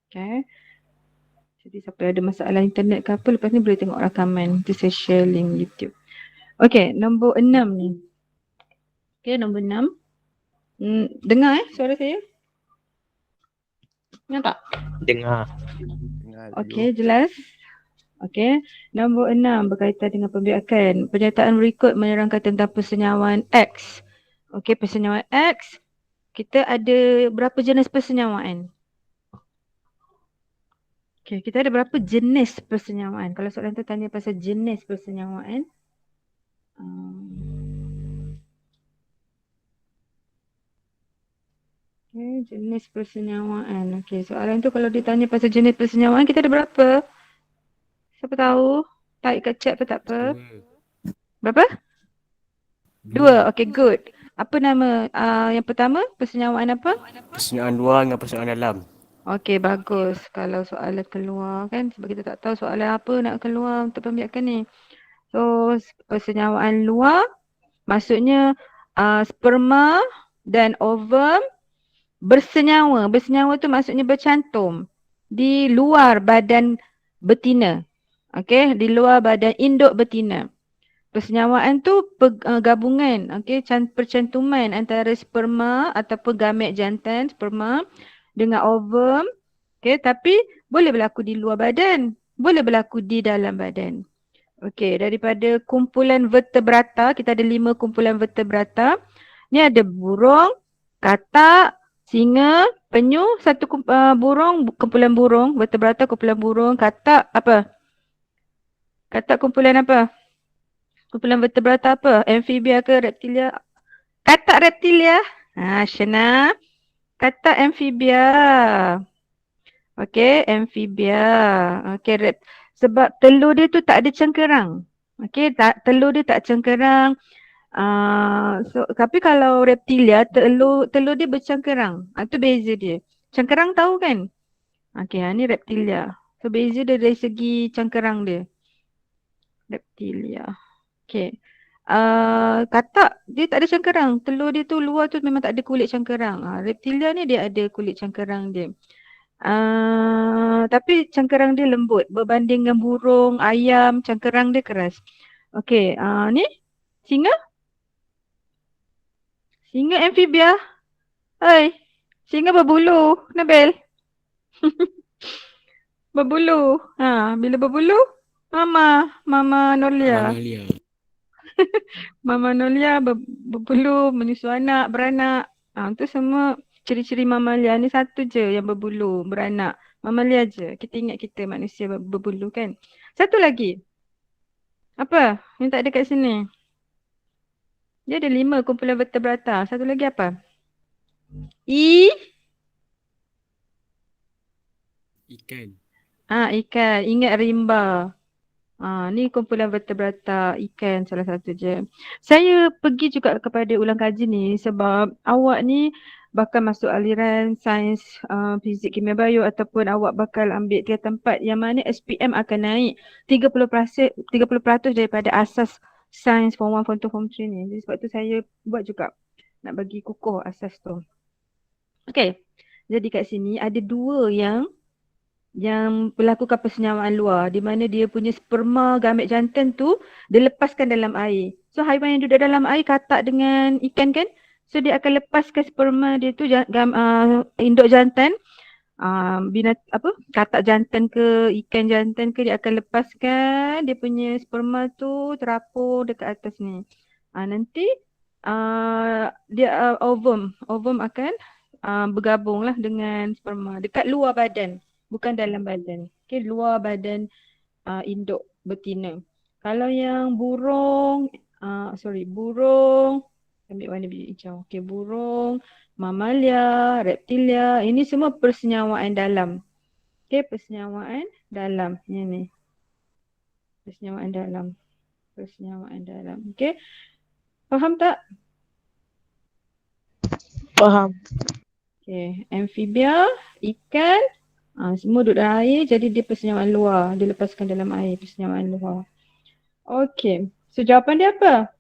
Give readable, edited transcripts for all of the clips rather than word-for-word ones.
Okay. Jadi siapa ada masalah internet ke apa, lepas ni boleh tengok rakaman. Nanti saya share link YouTube. Okay, nombor 6 ni. Okay, nombor 6. Dengar suara saya? Dengar tak? Dengar. Okay, jelas? Okay, nombor 6 berkaitan dengan pembiakan. Pernyataan berikut menerangkan tentang persenyawaan X. Okay, persenyawaan X. Kita ada berapa jenis persenyawaan? Okay, kita ada berapa jenis persenyawaan? Kalau soalan tu tanya pasal jenis persenyawaan. Okay, jenis persenyawaan. Okay, soalan tu kalau ditanya pasal jenis persenyawaan, kita ada berapa? Siapa tahu? Type kat chat pun tak apa. Berapa? 2. Okay, good. Apa nama yang pertama? Persenyawaan apa? Persenyawaan luar dengan persenyawaan dalam. Okay, bagus. Kalau soalan keluar kan, sebab kita tak tahu soalan apa nak keluar untuk pembiakan ni. So, persenyawaan luar maksudnya sperma dan ovum bersenyawa. Bersenyawa tu maksudnya bercantum di luar badan betina. Okay, di luar badan induk betina. Persenyawaan tu gabungan, okay, percantuman antara sperma ataupun gamet jantan sperma dengan ovum. Okay, tapi boleh berlaku di luar badan, boleh berlaku di dalam badan. Okay, daripada kumpulan vertebrata, kita ada 5 kumpulan vertebrata. Ni ada burung, katak, singa, penyu, satu burung, kumpulan burung, vertebrata kumpulan burung, katak apa? Katak kumpulan apa? Kumpulan vertebrata apa? Amfibia ke reptilia? Katak reptilia. Syena. Katak amfibia. Okey, amfibia. Okey, sebab telur dia tu tak ada cengkerang. Okey, telur dia tak cengkerang. Tapi kalau reptilia, telur dia bercengkerang. Itu beza dia. Cengkerang tahu kan? Okey, ni reptilia. So, beza dia dari segi cengkerang dia. Reptilia. Okey. Katak, dia tak ada cengkerang. Telur dia tu luar tu memang tak ada kulit cengkerang. Reptilia ni dia ada kulit cengkerang dia. Tapi cengkerang dia lembut. Berbanding dengan burung, ayam, cengkerang dia keras. Okey, ni singa? Singa amfibia. Hai, singa berbulu, Nabil. Berbulu. Bila berbulu, Mama Nolia. Mama Nolia berbulu, menyusu anak, beranak. Itu semua ciri-ciri mamalia. Ni satu je yang berbulu, beranak. Mamalia je. Kita ingat kita manusia berbulu kan. Satu lagi. Apa? Yang tak ada kat sini. Dia ada 5 kumpulan vertebrata. Satu lagi apa? Ikan. Ikan. Ingat rimba. Ni kumpulan vertebrata ikan salah satu je. Saya pergi juga kepada ulang kaji ni sebab awak ni bakal masuk aliran sains fizik kimia bio ataupun awak bakal ambil 3 tempat yang mana SPM akan naik 30% daripada asas sains form 1, form 2, form 3 ni. Jadi sebab tu saya buat juga nak bagi kukuh asas tu. Okay. Jadi kat sini ada 2 yang melakukan persenyawaan luar di mana dia punya sperma gamet jantan tu dia lepaskan dalam air. So haiwan yang duduk dalam air katak dengan ikan kan? So dia akan lepaskan sperma dia tu induk jantan katak jantan ke ikan jantan ke dia akan lepaskan dia punya sperma tu terapur dekat atas ni. Nanti ovum akan bergabunglah dengan sperma dekat luar badan. Bukan dalam badan. Okay, luar badan induk betina. Kalau yang burung, ambil warna biru hijau. Okay, burung, mamalia, reptilia, ini semua persenyawaan dalam. Okay, persenyawaan dalam. Ini ni. Persenyawaan dalam. Persenyawaan dalam. Okay, faham tak? Faham. Okay, amfibia, ikan, semua duduk dalam air jadi dia persenyawaan luar. Dia lepaskan dalam air persenyawaan luar. Okay, so jawapan dia apa?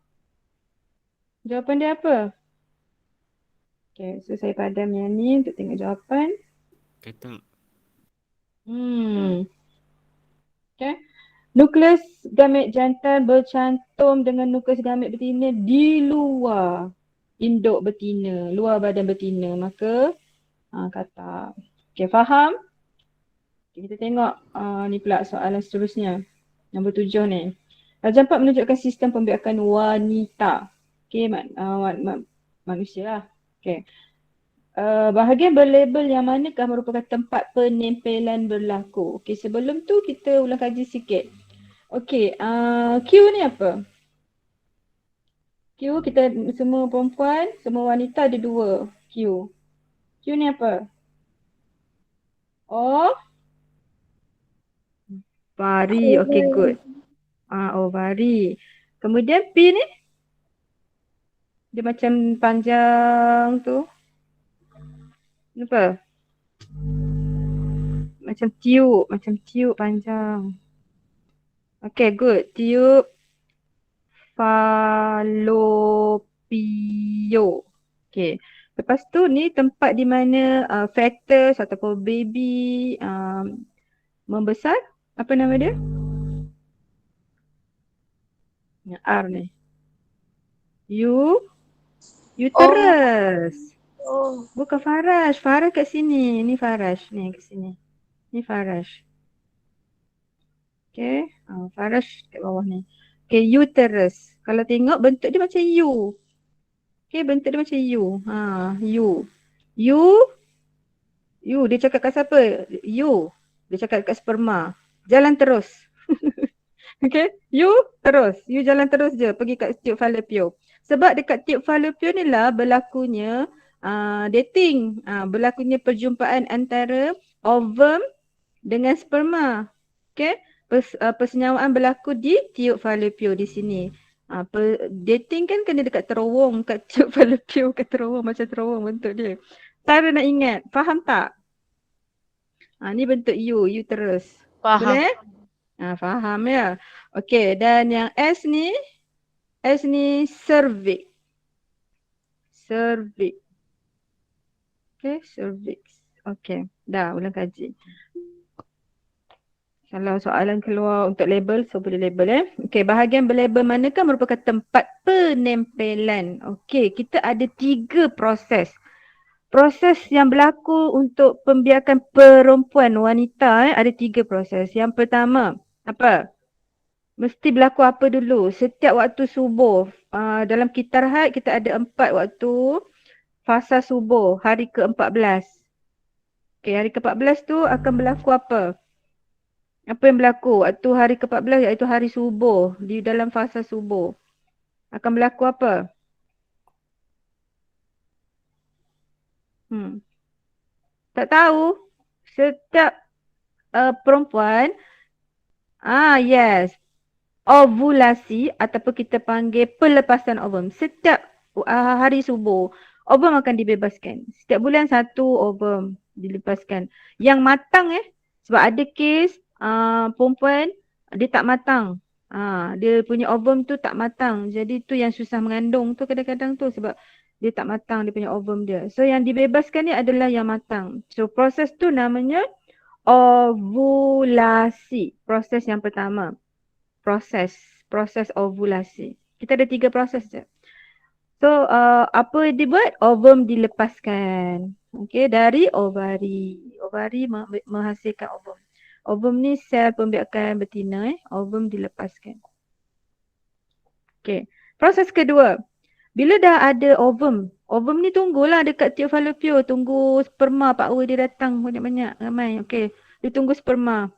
Jawapan dia apa? Okay, so saya padam yang ni untuk tengok jawapan. Katak. Okay. Nukleus gamet jantan bercantum dengan nukleus gamet betina di luar induk betina, luar badan betina. Maka kata. Okay, faham? Okay, kita tengok ni pula soalan seterusnya. Nombor 7 ni. Darjah 4 menunjukkan sistem pembiakan wanita. Okay, manusia lah. Okay. Bahagian berlabel yang manakah merupakan tempat penempelan berlaku? Okay, sebelum tu kita ulang kaji sikit. Okay, Q ni apa? Q kita semua perempuan, semua wanita ada 2 Q. Q ni apa? Oh, Vari. Okay, good. Ovari. Kemudian P ni? Dia macam panjang tu. Apa? Macam tiup panjang. Okay, good. Tiup falopio. Okay. Lepas tu ni tempat di mana fetus ataupun baby membesar. Apa nama dia? Yang R ni. Uterus. Oh. Bukan Faraj. Faraj kat sini. Ni Faraj. Ni kat sini. Ni Faraj. Okay. Faraj kat bawah ni. Okay. Uterus. Kalau tengok bentuk dia macam U. Okay. Bentuk dia macam U. U. U. U. Dia cakap kat siapa? U. Dia cakap kat sperma. Jalan terus. Okay. You terus. You jalan terus je. Pergi kat tube fallopian. Sebab dekat tube fallopian ni lah berlakunya dating. Berlakunya perjumpaan antara ovum dengan sperma. Okay. Persenyawaan berlaku di tube fallopian di sini. Dating kan kena dekat terowong. Kat tube fallopian. Kat terowong. Macam terowong bentuk dia. Cara nak ingat. Faham tak? Ni bentuk U. U terus. Faham. Boleh? Faham ya. Okey, dan yang S ni cervix. Cervix. Okey, cervix. Okey, dah ulang kaji. Kalau soalan keluar untuk label, so boleh label Okey, bahagian berlabel manakah merupakan tempat penempelan? Okey, kita ada 3 proses. Proses yang berlaku untuk pembiakan perempuan wanita ada 3 proses. Yang pertama, apa? Mesti berlaku apa dulu? Setiap waktu subuh. Dalam kitar haid kita ada 4 waktu fasa subuh. Hari ke-14. Okay, hari ke-14 tu akan berlaku apa? Apa yang berlaku? Waktu hari ke-14 iaitu hari subuh. Di dalam fasa subuh. Akan berlaku apa? Tak tahu. Setiap perempuan. Yes. Ovulasi ataupun kita panggil pelepasan ovum. Setiap hari subuh, ovum akan dibebaskan. Setiap bulan 1 ovum dilepaskan. Yang matang sebab ada kes perempuan dia tak matang. Dia punya ovum tu tak matang. Jadi tu yang susah mengandung tu kadang-kadang tu sebab dia tak matang dia punya ovum dia. So yang dibebaskan ni adalah yang matang. So proses tu namanya ovulasi. Proses yang pertama. Proses ovulasi. Kita ada 3 proses je. So apa yang dibuat? Ovum dilepaskan. Okay, dari ovari. Ovari menghasilkan ovum. Ovum ni sel pembiakan betina Ovum dilepaskan. Okay. Proses kedua. Bila dah ada ovum. Ovum ni tunggulah dekat tube fallopian. Tunggu sperma power dia datang banyak-banyak ramai. Okay. Dia tunggu sperma.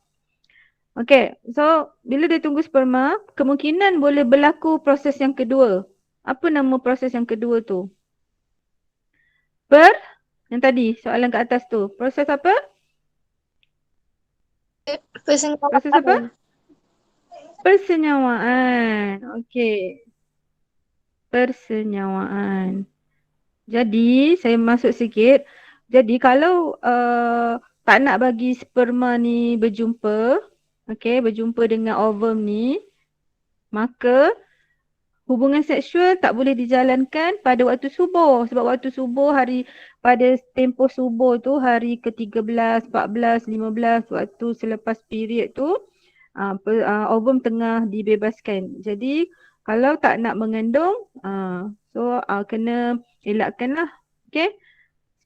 Okay, so bila dia tunggu sperma, kemungkinan boleh berlaku proses yang kedua. Apa nama proses yang kedua tu? Yang tadi, soalan kat atas tu. Proses apa? Proses apa? Persenyawaan. Okay. Persenyawaan. Jadi, saya masuk sikit. Jadi, kalau tak nak bagi sperma ni berjumpa, okay, berjumpa dengan ovum ni, maka hubungan seksual tak boleh dijalankan pada waktu subuh. Sebab waktu subuh pada tempoh subuh tu hari ke-13, 14, 15 waktu selepas period tu ovum tengah dibebaskan. Jadi kalau tak nak mengandung kena elakkan lah. Okay.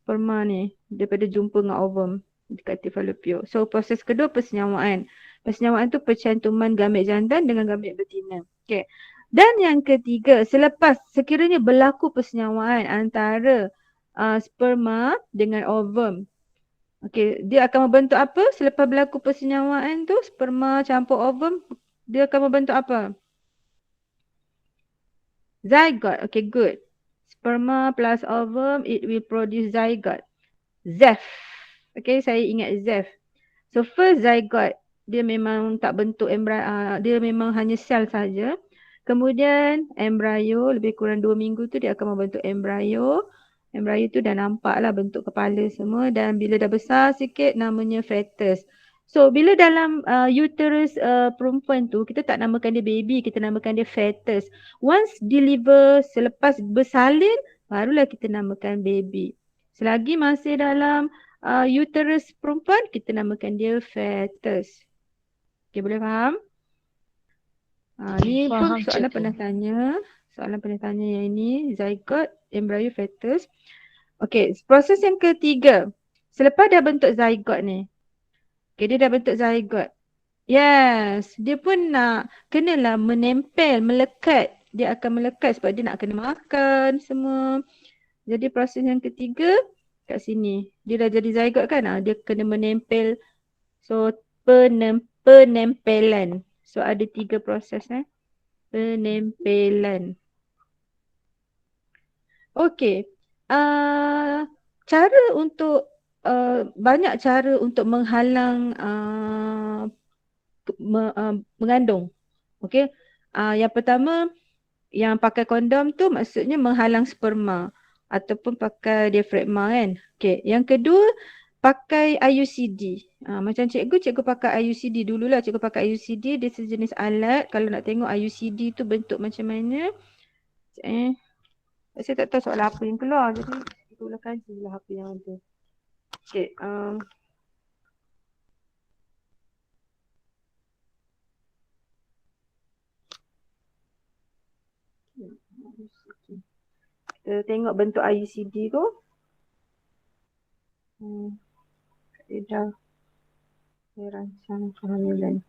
Sperma ni daripada jumpa dengan ovum dekat tip fallopian. So proses kedua persenyawaan. Persenyawaan tu percantuman gamit jantan dengan gamit betina. Okay. Dan yang ketiga, sekiranya berlaku persenyawaan antara sperma dengan ovum. Okay, dia akan membentuk apa? Selepas berlaku persenyawaan tu, sperma campur ovum, dia akan membentuk apa? Zygote. Okay, good. Sperma plus ovum, it will produce zygote. Zef. Okay, saya ingat Zef. So first zygote, dia memang tak bentuk dia memang hanya sel saja. Kemudian embryo, lebih kurang 2 minggu tu dia akan membentuk embryo. Embryo tu dah nampak lah bentuk kepala semua dan bila dah besar sikit namanya fetus. So bila dalam uterus perempuan tu kita tak namakan dia baby, kita namakan dia fetus. Once deliver, selepas bersalin, barulah kita namakan baby. Selagi masih dalam uterus perempuan, kita namakan dia fetus. Okay, boleh faham? Ni pun soalan pernah tanya. Soalan pernah tanya yang ini, zygote, embryo, fetus. Okay, proses yang ketiga. Selepas dah bentuk zygote ni. Okay, dia dah bentuk zygote. Yes, dia pun nak kenalah menempel, melekat. Dia akan melekat sebab dia nak kena makan semua. Jadi proses yang ketiga kat sini. Dia dah jadi zygote kan? Dia kena menempel. So penempelan. So ada 3 proses penempelan. Okey. Cara untuk banyak cara untuk menghalang mengandung. Okey. Yang pertama yang pakai kondom tu maksudnya menghalang sperma ataupun pakai diafragma kan. Okey, yang kedua pakai IUCD. Macam cikgu pakai IUCD dululah. Cikgu pakai IUCD, dia sejenis alat. Kalau nak tengok IUCD tu bentuk macam mana. Saya tak tahu soalan apa yang keluar. Jadi kita ulang kaji lah apa yang ada. Okey. Kita tengok bentuk IUCD tu. Kaedah merancang kehamilan.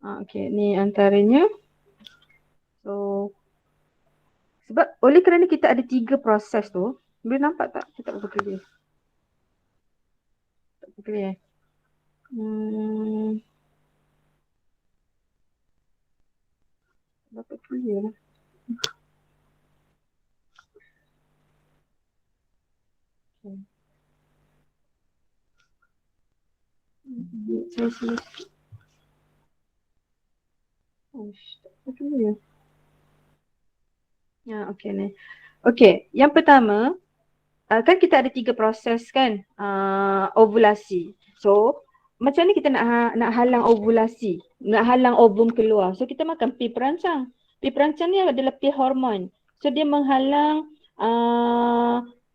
Okey, ni antaranya. So, sebab oleh kerana kita ada 3 proses tu, boleh nampak tak? Kita tak berapa clear. Tak berapa clear. Berapa clear lah. Saya sikit. Tak berapa clear. Ya, okey ni. Okey, yang pertama, kan kita ada 3 proses kan ovulasi. So, macam ni kita nak halang ovulasi, nak halang ovum keluar. So, kita makan pil perancang. Pil perancang ni adalah pil hormon. So, dia menghalang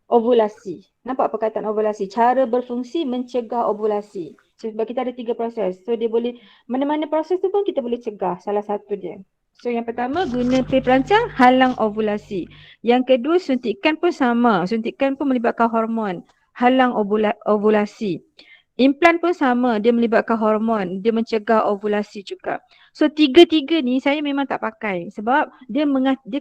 ovulasi. Nampak perkataan ovulasi? Cara berfungsi mencegah ovulasi. So, sebab kita ada 3 proses. So, dia boleh, mana-mana proses tu pun kita boleh cegah salah satu dia. So yang pertama guna pil perancang halang ovulasi. Yang kedua suntikan pun sama. Suntikan pun melibatkan hormon. Halang ovulasi. Implan pun sama. Dia melibatkan hormon. Dia mencegah ovulasi juga. So tiga-tiga ni saya memang tak pakai. Sebab dia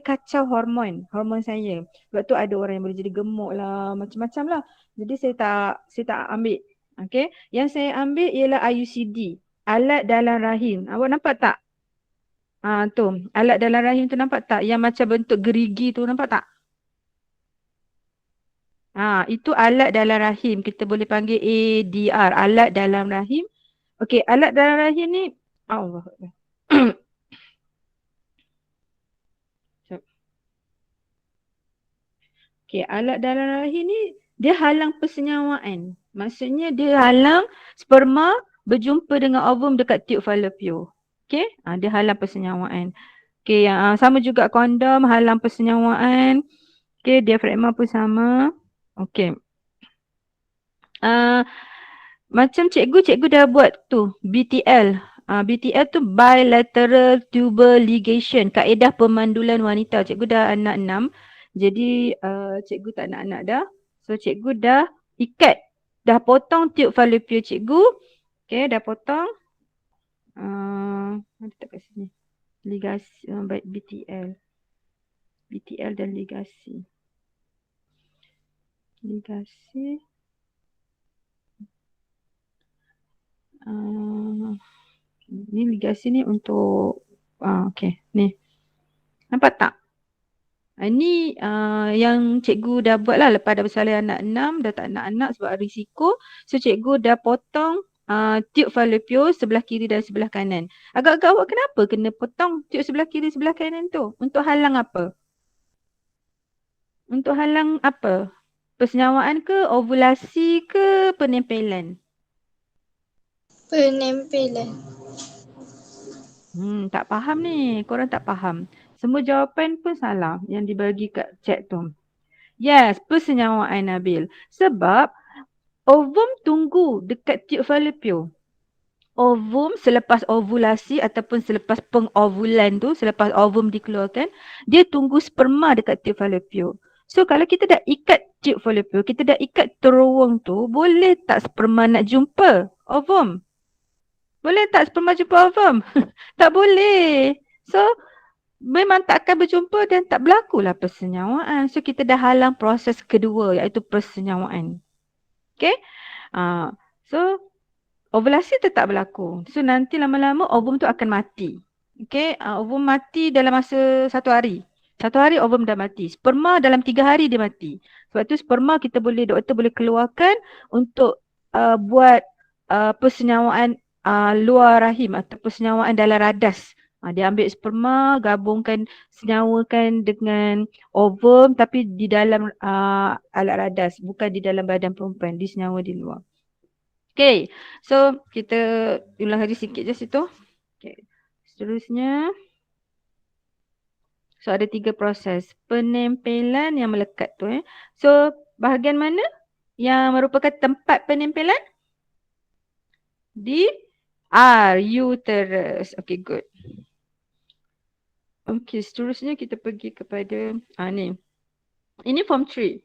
kacau hormon. Hormon saya. Sebab tu ada orang yang boleh jadi gemuk lah. Macam-macam lah. Jadi saya tak ambil. Okay. Yang saya ambil ialah IUCD. Alat dalam rahim. Awak nampak tak? Tu, alat dalam rahim tu nampak tak? Yang macam bentuk gerigi tu nampak tak? Itu alat dalam rahim. Kita boleh panggil ADR, alat dalam rahim. Okey, alat dalam rahim ni Allah. Okey, alat dalam rahim ni dia halang persenyawaan. Maksudnya dia halang sperma berjumpa dengan ovum dekat tube fallopian. Okay, dia halang persenyawaan. Okay, yang sama juga kondom halang persenyawaan. Okay, diafragma pun sama. Okay. Macam cikgu dah buat tu BTL. BTL tu bilateral tubal ligation, kaedah pemandulan wanita. Cikgu dah anak 6. Jadi cikgu tak nak anak dah. So cikgu dah ikat, dah potong tube fallopian cikgu. Okay, dah potong. Ada tak kat sini? Ligasi, BTL. BTL dan ligasi. Ligasi. Ni ligasi ni untuk okay, ni. Nampak tak? Ini yang cikgu dah buat lah lepas dah bersalin anak 6, dah tak nak anak sebab risiko. So cikgu dah potong tube fallopian sebelah kiri dan sebelah kanan. Agak-agak awak kenapa kena potong tube sebelah kiri sebelah kanan tu? Untuk halang apa? Untuk halang apa? Persenyawaan ke, ovulasi ke, penempelan? Penempelan. Tak faham ni. Korang tak faham. Semua jawapan pun salah yang dibagi kat chat tu. Yes, persenyawaan Nabil. Sebab ovum tunggu dekat tube fallopian. Ovum selepas ovulasi ataupun selepas pengovulan tu, selepas ovum dikeluarkan, dia tunggu sperma dekat tube fallopian. So kalau kita dah ikat tube fallopian, kita dah ikat terowong tu, boleh tak sperma nak jumpa ovum? Boleh tak sperma jumpa ovum? Tak boleh. So memang tak akan berjumpa dan tak berlakulah persenyawaan. So kita dah halang proses kedua iaitu persenyawaan. Okay. So ovulasi tetap berlaku. So nanti lama-lama ovum tu akan mati. Okay. Ovum mati dalam masa 1 hari. 1 hari ovum dah mati. Sperma dalam 3 hari dia mati. Sebab tu sperma doktor boleh keluarkan untuk buat persenyawaan luar rahim atau persenyawaan dalam radas. Dia ambil sperma, gabungkan, senyawakan dengan ovum tapi di dalam alat radas, bukan di dalam badan perempuan, disenyawa di luar. Okay, so kita ulang lagi sikit je situ. Okay. Seterusnya, so ada 3 proses. Penempelan yang melekat tu. So bahagian mana yang merupakan tempat penempelan? Di uterus. Okay, good. Okay, seterusnya kita pergi kepada ni. Ini form 3.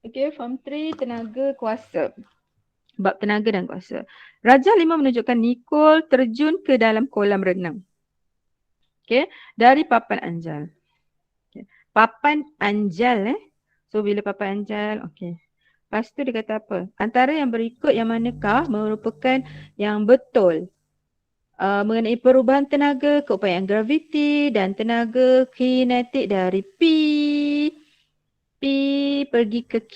Okay, form 3 tenaga kuasa. Bab tenaga dan kuasa. Rajah 5 menunjukkan Nicole terjun ke dalam kolam renang. Okay, dari papan anjal. Okay. Papan anjal So bila papan anjal, okay. Lepas tu dia kata apa? Antara yang berikut yang manakah merupakan yang betul? Mengenai perubahan tenaga, keupayaan graviti dan tenaga kinetik dari P pergi ke Q.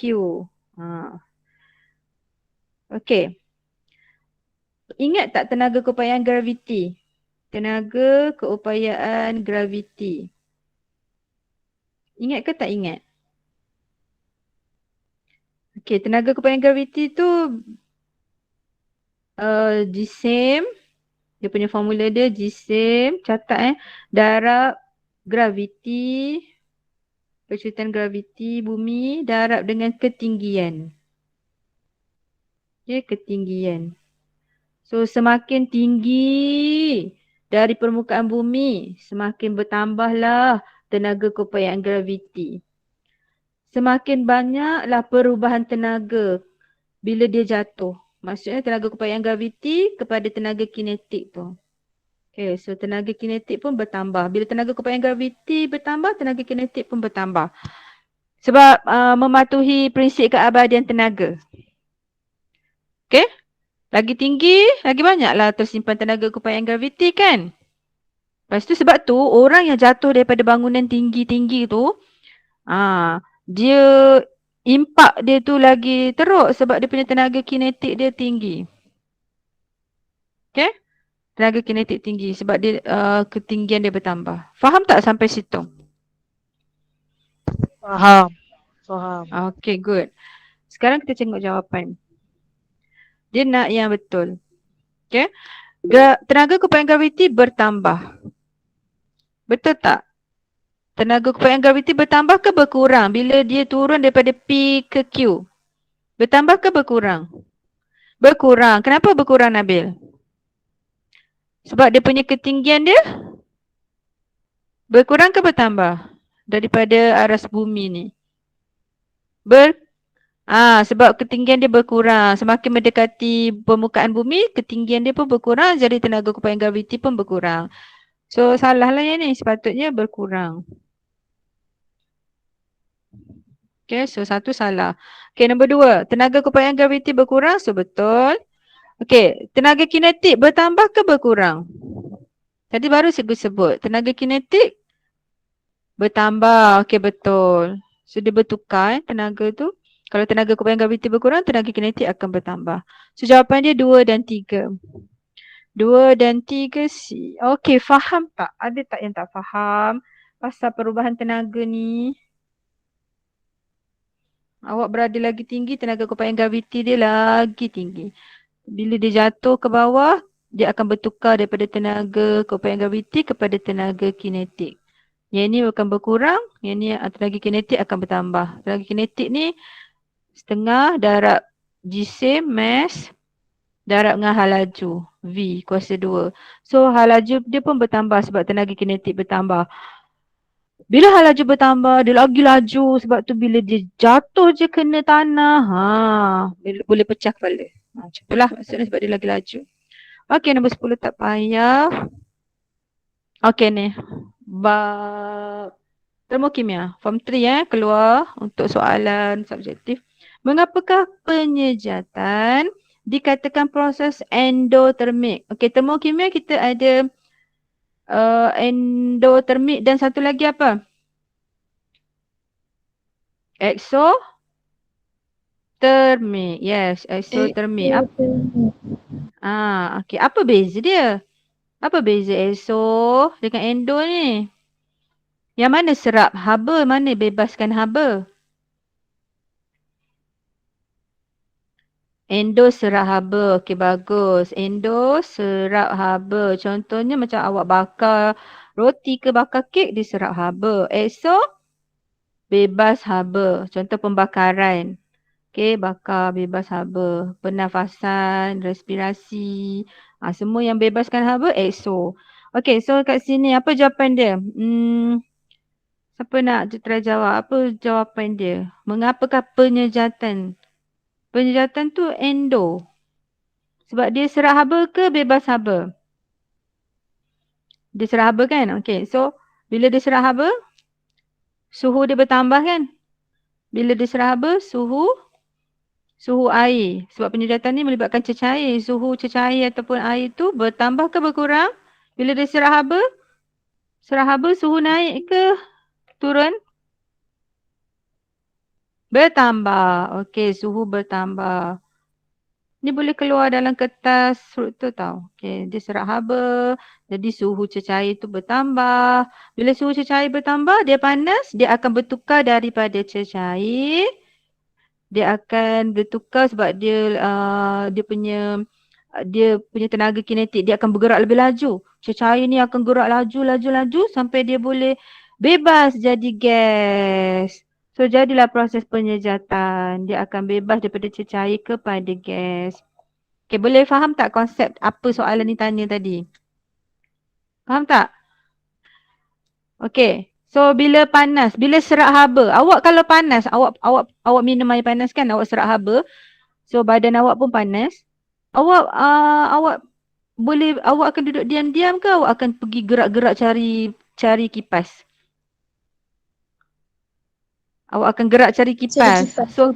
Okay. Ingat tak tenaga keupayaan graviti? Tenaga keupayaan graviti. Ingat ke tak ingat? Okay, tenaga keupayaan graviti tu G-SAM. Dia punya formula dia G-SAM. Catat darab graviti. Percuitan graviti bumi darab dengan ketinggian. Okay, ketinggian. So semakin tinggi dari permukaan bumi, semakin bertambahlah tenaga keupayaan graviti. Semakin banyaklah perubahan tenaga bila dia jatuh. Maksudnya tenaga keupayaan graviti kepada tenaga kinetik tu. Okay, so tenaga kinetik pun bertambah. Bila tenaga keupayaan graviti bertambah, tenaga kinetik pun bertambah. Sebab mematuhi prinsip keabadian tenaga. Okay? Lagi tinggi, lagi banyaklah tersimpan tenaga keupayaan graviti kan? Lepas tu sebab tu orang yang jatuh daripada bangunan tinggi-tinggi tu, dia impak dia tu lagi teruk sebab dia punya tenaga kinetik dia tinggi. Okay? Tenaga kinetik tinggi sebab dia ketinggian dia bertambah. Faham tak sampai situ? Faham. Okay, good. Sekarang kita tengok jawapan. Dia nak yang betul. Okay? Tenaga keupayaan graviti bertambah. Betul tak? Tenaga keupayaan graviti bertambah ke berkurang bila dia turun daripada P ke Q? Bertambah ke berkurang? Berkurang. Kenapa berkurang, Nabil? Sebab dia punya ketinggian dia berkurang ke bertambah daripada aras bumi ni? Sebab ketinggian dia berkurang. Semakin mendekati permukaan bumi, ketinggian dia pun berkurang, jadi tenaga keupayaan graviti pun berkurang. So, salah lah yang ni. Sepatutnya berkurang. Okay, so satu salah. Okay, nombor dua. Tenaga keupayaan graviti berkurang, so betul. Okay, tenaga kinetik bertambah ke berkurang? Tadi baru saya sebut. Tenaga kinetik bertambah. Okay, betul. So, dia bertukar tenaga tu. Kalau tenaga keupayaan graviti berkurang, tenaga kinetik akan bertambah. So, jawapan dia 2 dan 3. 2 dan 3 C. Okay, faham tak? Ada tak yang tak faham pasal perubahan tenaga ni? Awak berada lagi tinggi, tenaga keupayaan graviti dia lagi tinggi. Bila dia jatuh ke bawah, dia akan bertukar daripada tenaga keupayaan graviti kepada tenaga kinetik. Yang ni akan berkurang, yang ni tenaga kinetik akan bertambah. Tenaga kinetik ni setengah darab jisim mass darab dengan hal laju V kuasa 2. So hal laju dia pun bertambah sebab tenaga kinetik bertambah. Bila hal laju bertambah, dia lagi laju sebab tu bila dia jatuh je kena tanah, boleh pecah kepala. Macam itulah maksudnya sebab dia lagi laju. Okey, nombor 10 tak payah. Okey ni. Bab termokimia. Form 3 keluar untuk soalan subjektif. Mengapakah penyejatan dikatakan proses endotermik? Okey, termokimia kita ada endotermik dan satu lagi apa? Exothermic. Yes, exothermic. Okey. Apa beza dia? Apa beza exo dengan endo ni? Yang mana serap haba, mana bebaskan haba? Endo serap haba. Okey, bagus. Endo serap haba. Contohnya macam awak bakar roti ke bakar kek, dia serap haba. Exo bebas haba. Contoh pembakaran. Okey, bakar bebas haba. Pernafasan, respirasi. Semua yang bebaskan haba, exo. Okey, so kat sini apa jawapan dia? Siapa nak try jawab? Apa jawapan dia? Mengapakah penyejatan? Penyejatan tu endo. Sebab dia serap haba ke bebas haba? Dia serap haba kan? Okey, so bila dia serap haba, suhu dia bertambah kan? Bila dia serap haba, suhu air. Sebab penyedatan ni melibatkan cecair. Suhu cecair ataupun air tu bertambah ke berkurang? Bila dia serap haba suhu naik ke turun? Bertambah. Okey, suhu bertambah. Ni boleh keluar dalam kertas struktur tau. Okey, dia serap haba. Jadi suhu cecair tu bertambah. Bila suhu cecair bertambah, dia panas. Dia akan bertukar daripada cecair. Dia akan bertukar sebab dia punya tenaga kinetik. Dia akan bergerak lebih laju. Cecair ni akan gerak laju sampai dia boleh bebas jadi gas. So jadilah proses penyejatan. Dia akan bebas daripada cecair kepada gas. Okay, boleh faham tak konsep apa soalan ni tanya tadi? Faham tak? Okay. So bila panas, bila serak haba, awak kalau panas, awak minum air panas kan, awak serak haba. So badan awak pun panas. Awak akan duduk diam-diam ke awak akan pergi gerak-gerak cari kipas? Awak akan gerak cari kipas. So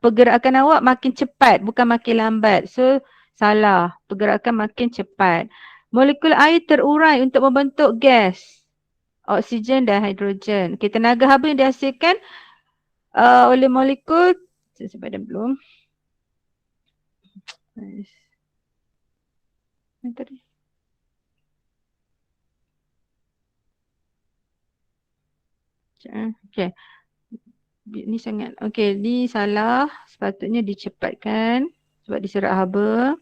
pergerakan awak makin cepat bukan makin lambat. So salah, pergerakan makin cepat. Molekul air terurai untuk membentuk gas, oksigen dan hidrogen. Okay, tenaga haba yang dihasilkan oleh molekul, sebab dah belum. Tadi. Okay. Ni sangat, okay, ni salah. Sepatutnya dicepatkan sebab diserak haba.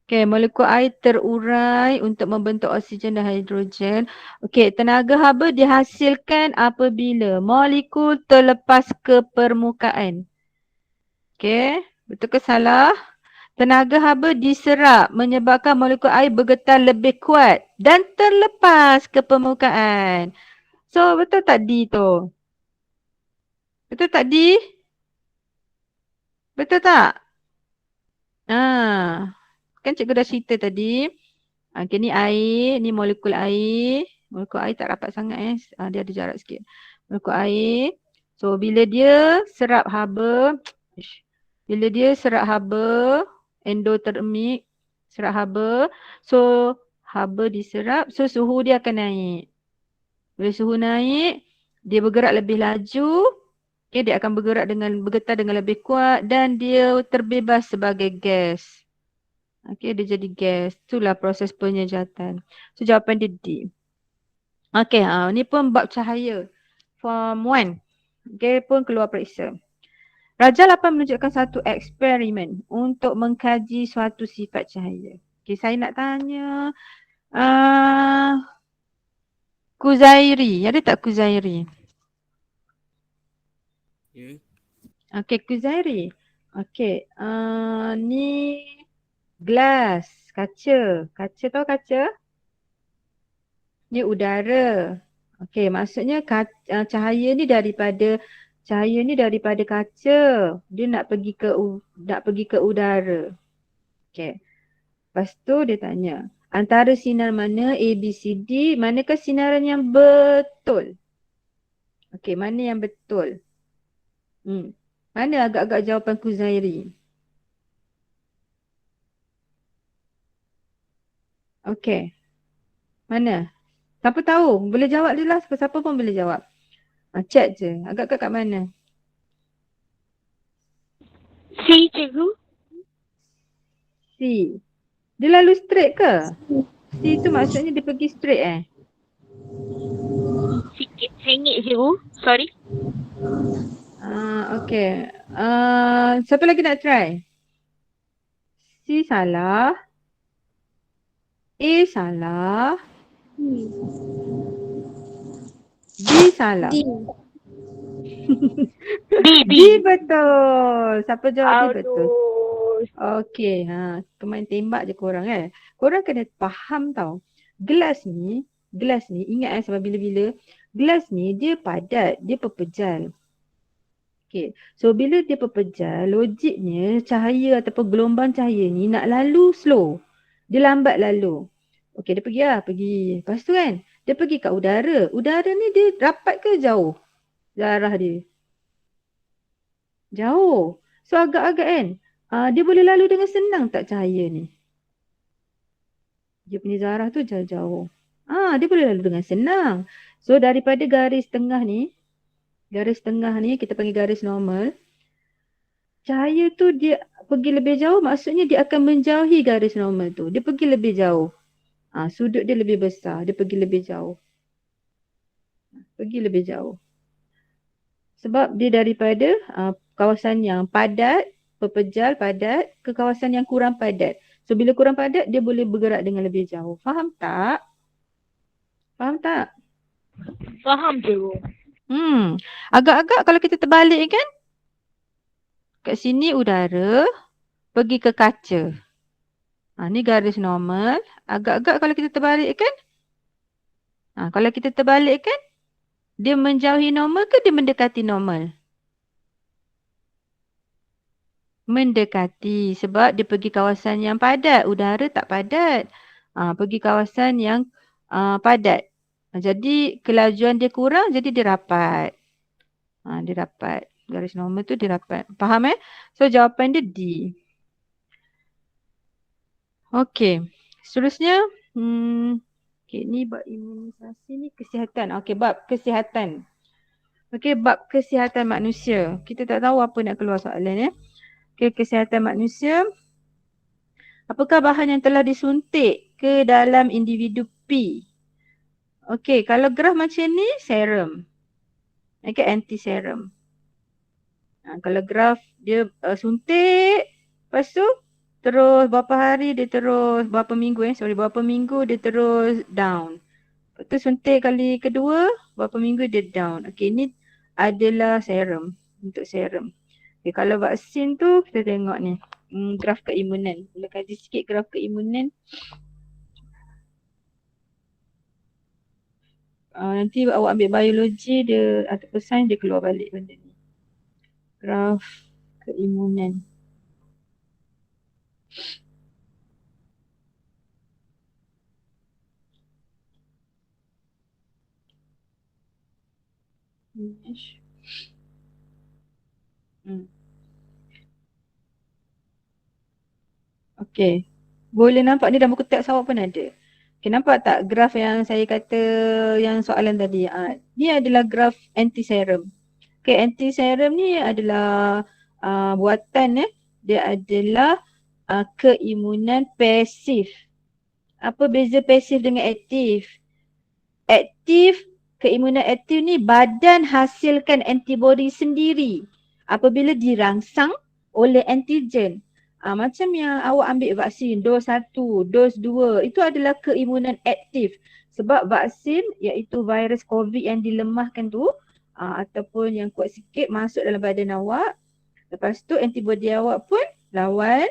Okey, molekul air terurai untuk membentuk oksigen dan hidrogen. Okey, tenaga haba dihasilkan apabila molekul terlepas ke permukaan. Okey, betul ke salah? Tenaga haba diserap menyebabkan molekul air bergetar lebih kuat dan terlepas ke permukaan. So, betul tak D tu? Betul tak D? Betul tak? Kan cikgu dah cerita tadi. Okey, ni air, ni molekul air. Molekul air tak rapat sangat dia ada jarak sikit. Molekul air. So, bila dia serap haba, bila dia serap haba, endotermik, serap haba. So, haba diserap, so suhu dia akan naik. Bila suhu naik, dia bergerak lebih laju. Okay, dia akan bergetar dengan lebih kuat dan dia terbebas sebagai gas. Okay, dia jadi gas. Itulah proses penyejatan. So, jawapan dia D. Okay, ni pun bab cahaya. Form 1. Okay, pun keluar periksa. Raja 8 menunjukkan satu eksperimen untuk mengkaji suatu sifat cahaya. Okay, saya nak tanya. Kuzairi. Ada tak Kuzairi? Ya. Okay, Kuzairi. Okay, ni gelas, kaca. Kaca tahu kaca? Ni udara. Okay, maksudnya cahaya ni daripada kaca. Dia nak pergi ke udara. Okay. Lepas tu dia tanya, antara sinar mana A, B, C, D, manakah sinaran yang betul? Okay, mana yang betul? Mana agak-agak jawapan Kuzairi? Okay. Mana? Siapa tahu? Boleh jawab je lah. Siapa pun boleh jawab. Chat je. Agak-agak kat mana? C, cikgu. C. Dia lalu straight ke? C tu maksudnya dia pergi straight Sikit hengit, cikgu. Sorry. Okay. Siapa lagi nak try? C salah. A salah. D salah. D. D betul. Siapa jawab D betul? Okey, pemain tembak je korang kan. Korang kena faham tau. Gelas ni ingat sebab bila-bila gelas ni dia padat, dia pepejal. Okey. So bila dia pepejal, logiknya cahaya ataupun gelombang cahaya ni nak lalu slow. Dia lambat lalu. Okey, dia pergi. Lepas tu kan, dia pergi kat udara. Udara ni dia rapat ke jauh? Zarah dia. Jauh. So agak-agak kan, dia boleh lalu dengan senang tak cahaya ni? Dia punya zarah tu jauh-jauh. Dia boleh lalu dengan senang. So daripada garis tengah ni kita panggil garis normal. Cahaya tu dia pergi lebih jauh, maksudnya dia akan menjauhi garis normal tu. Dia pergi lebih jauh. Sudut dia lebih besar, dia pergi lebih jauh. Pergi lebih jauh. Sebab dia daripada kawasan yang padat, pepejal padat ke kawasan yang kurang padat. So bila kurang padat, dia boleh bergerak dengan lebih jauh. Faham tak? Faham tak? Faham, cikgu. Agak-agak kalau kita terbalik kan, kat sini udara pergi ke kaca. Ni garis normal. Agak-agak kalau kita terbalik kan, kalau kita terbalik kan, dia menjauhi normal ke dia mendekati normal? Mendekati sebab dia pergi kawasan yang padat. Udara tak padat. Pergi kawasan yang padat. Jadi kelajuan dia kurang, jadi dia rapat. Dia rapat. Garis normal tu dia rapat. Faham So jawapan dia D. Okey. Seterusnya. Okay, ni bab imunisasi ni kesihatan. Okey, bab kesihatan. Okey, bab kesihatan manusia. Kita tak tahu apa nak keluar soalan Okey, kesihatan manusia. Apakah bahan yang telah disuntik ke dalam individu P? Okey, kalau graf macam ni, serum. Okey, anti-serum. Kalau graf dia suntik, lepas tu terus berapa hari dia terus, berapa minggu berapa minggu dia terus down. Lepas tu suntik kali kedua, berapa minggu dia down. Okey, ni adalah serum, untuk serum. Okay, kalau vaksin tu kita tengok ni, graf keimunan. Boleh kaji sikit graf keimunan. Nanti awak ambil biologi dia ataupun sains dia keluar balik benda ni. Graf keimunan. Okey. Boleh nampak ni dalam buku teks awak pun ada. Okay, nampak tak graf yang saya kata yang soalan tadi? Ni adalah graf anti-serum. Okay, anti-serum ni adalah buatan dia adalah keimunan pasif. Apa beza pasif dengan aktif? Aktif, keimunan aktif ni badan hasilkan antibody sendiri apabila dirangsang oleh antigen. Macam yang awak ambil vaksin dos 1, dos 2 itu adalah keimunan aktif. Sebab vaksin iaitu virus COVID yang dilemahkan tu ataupun yang kuat sikit masuk dalam badan awak. Lepas tu antibody awak pun lawan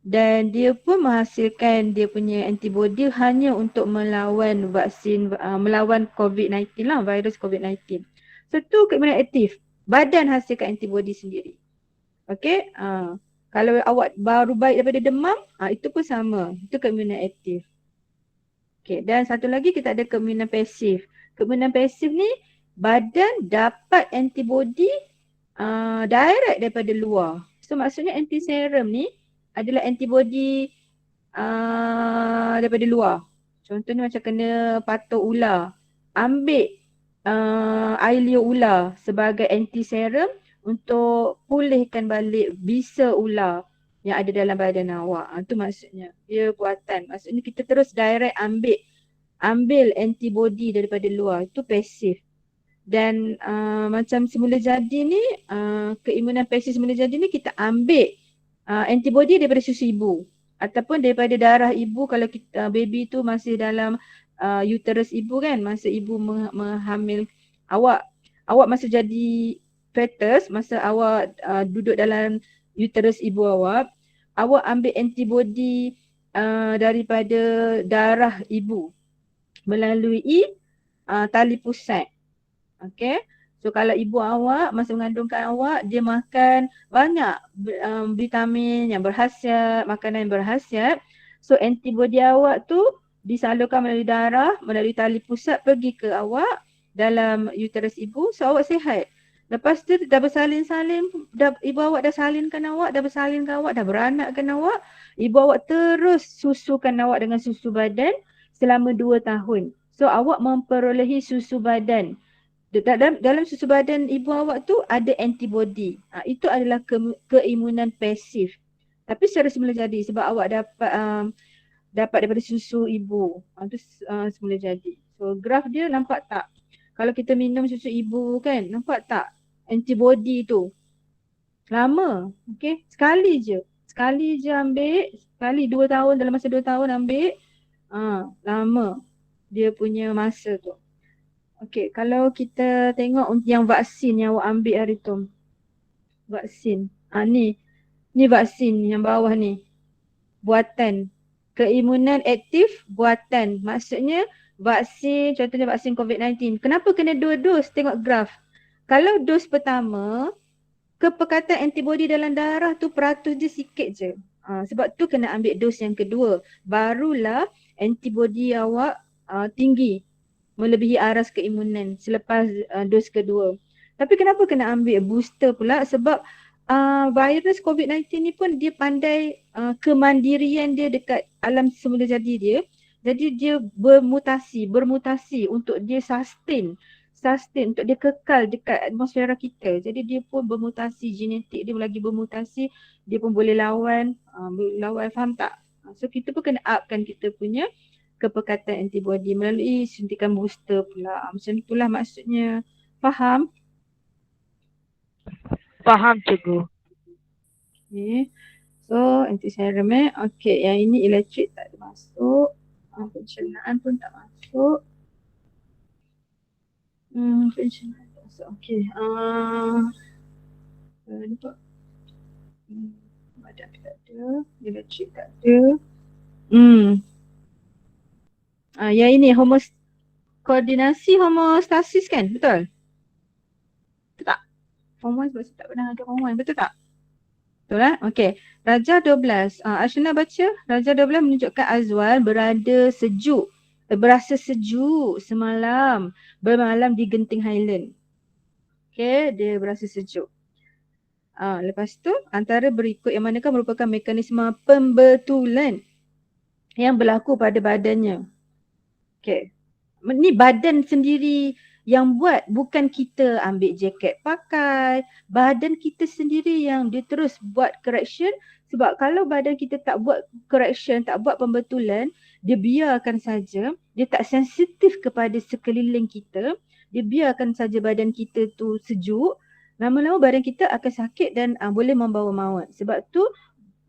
dan dia pun menghasilkan dia punya antibody hanya untuk melawan vaksin, melawan COVID-19 lah, virus COVID-19. So tu keimunan aktif. Badan hasilkan antibody sendiri. Okey, kalau awak baru baik daripada demam, itu pun sama. Itu keimunan aktif. Okey, dan satu lagi kita ada keimunan pasif. Keimunan pasif ni badan dapat antibody direct daripada luar. So maksudnya anti-serum ni adalah antibody daripada luar. Contohnya macam kena patuk ular. Ambil air liur ular sebagai anti-serum untuk pulihkan balik bisa ular yang ada dalam badan awak. Itu maksudnya. Dia buatan. Maksudnya kita terus direct ambil antibody daripada luar. Itu pasif. Dan macam semula jadi ni, keimunan pasif semula jadi ni kita ambil antibody daripada susu ibu ataupun daripada darah ibu kalau kita baby tu masih dalam uterus ibu kan, masa ibu menghamil awak masa jadi fetus, masa awak duduk dalam uterus ibu awak ambil antibody daripada darah ibu melalui tali pusat. Okey. So kalau ibu awak masa mengandungkan awak, dia makan banyak vitamin yang berkhasiat, makanan yang berkhasiat. So antibody awak tu disalurkan melalui darah, melalui tali pusat pergi ke awak dalam uterus ibu. So awak sihat. Lepas tu dah bersalin-salin, ibu awak dah salinkan awak, dah bersalinkan awak, dah beranakkan awak. Ibu awak terus susukan awak dengan susu badan selama 2 tahun. So awak memperolehi susu badan. Dalam susu badan ibu awak tu ada antibody. Itu adalah keimunan pasif. Tapi secara semula jadi sebab awak dapat daripada susu ibu. Itu semula jadi. So graf dia nampak tak? Kalau kita minum susu ibu kan, nampak tak antibody tu? Lama. Okay. Sekali je ambil. Sekali 2 tahun, dalam masa 2 tahun ambil. Lama dia punya masa tu. Okey, kalau kita tengok yang vaksin yang awak ambil hari tu. Vaksin. Ni vaksin yang bawah ni. Buatan. Keimunan aktif buatan. Maksudnya vaksin, contohnya vaksin COVID-19. Kenapa kena 2 dos? Tengok graf. Kalau dos pertama, kepekatan antibody dalam darah tu peratus dia sikit je. Sebab tu kena ambil dos yang kedua. Barulah antibody awak tinggi. Melebihi aras keimunan selepas dos kedua. Tapi kenapa kena ambil booster pula? Sebab virus COVID-19 ni pun dia pandai kemandirian dia dekat alam semula jadi dia. Jadi dia bermutasi untuk dia sustain untuk dia kekal dekat atmosfera kita. Jadi dia pun bermutasi, genetik dia lagi bermutasi, dia pun boleh lawan, faham tak? So kita pun kena upkan kita punya kepekatan antibody melalui suntikan booster pula. Macam itulah maksudnya. Faham? Faham, cikgu. Okay. So anti-serum Okay, yang ini elektrik tak ada masuk. Pencernaan pun tak masuk. Pencernaan tak masuk. Okay. Nampak? Badan tak ada. Elektrik tak ada. Yang ini koordinasi homostasis kan? Betul? Betul tak? Form 1 sebab saya tak pernah ada form 1. Betul tak? Betul lah? Okey. Raja 12. Ashna baca. Raja 12 menunjukkan Azwal berasa sejuk semalam. Bermalam di Genting Highland. Okey. Dia berasa sejuk. Lepas tu antara berikut yang manakah merupakan mekanisme pembetulan yang berlaku pada badannya. Okey. Ni badan sendiri yang buat, bukan kita ambil jaket pakai. Badan kita sendiri yang dia terus buat correction. Sebab kalau badan kita tak buat correction, tak buat pembetulan, dia biarkan saja, dia tak sensitif kepada sekeliling kita, dia biarkan saja badan kita tu sejuk, lama-lama badan kita akan sakit dan boleh membawa maut. Sebab tu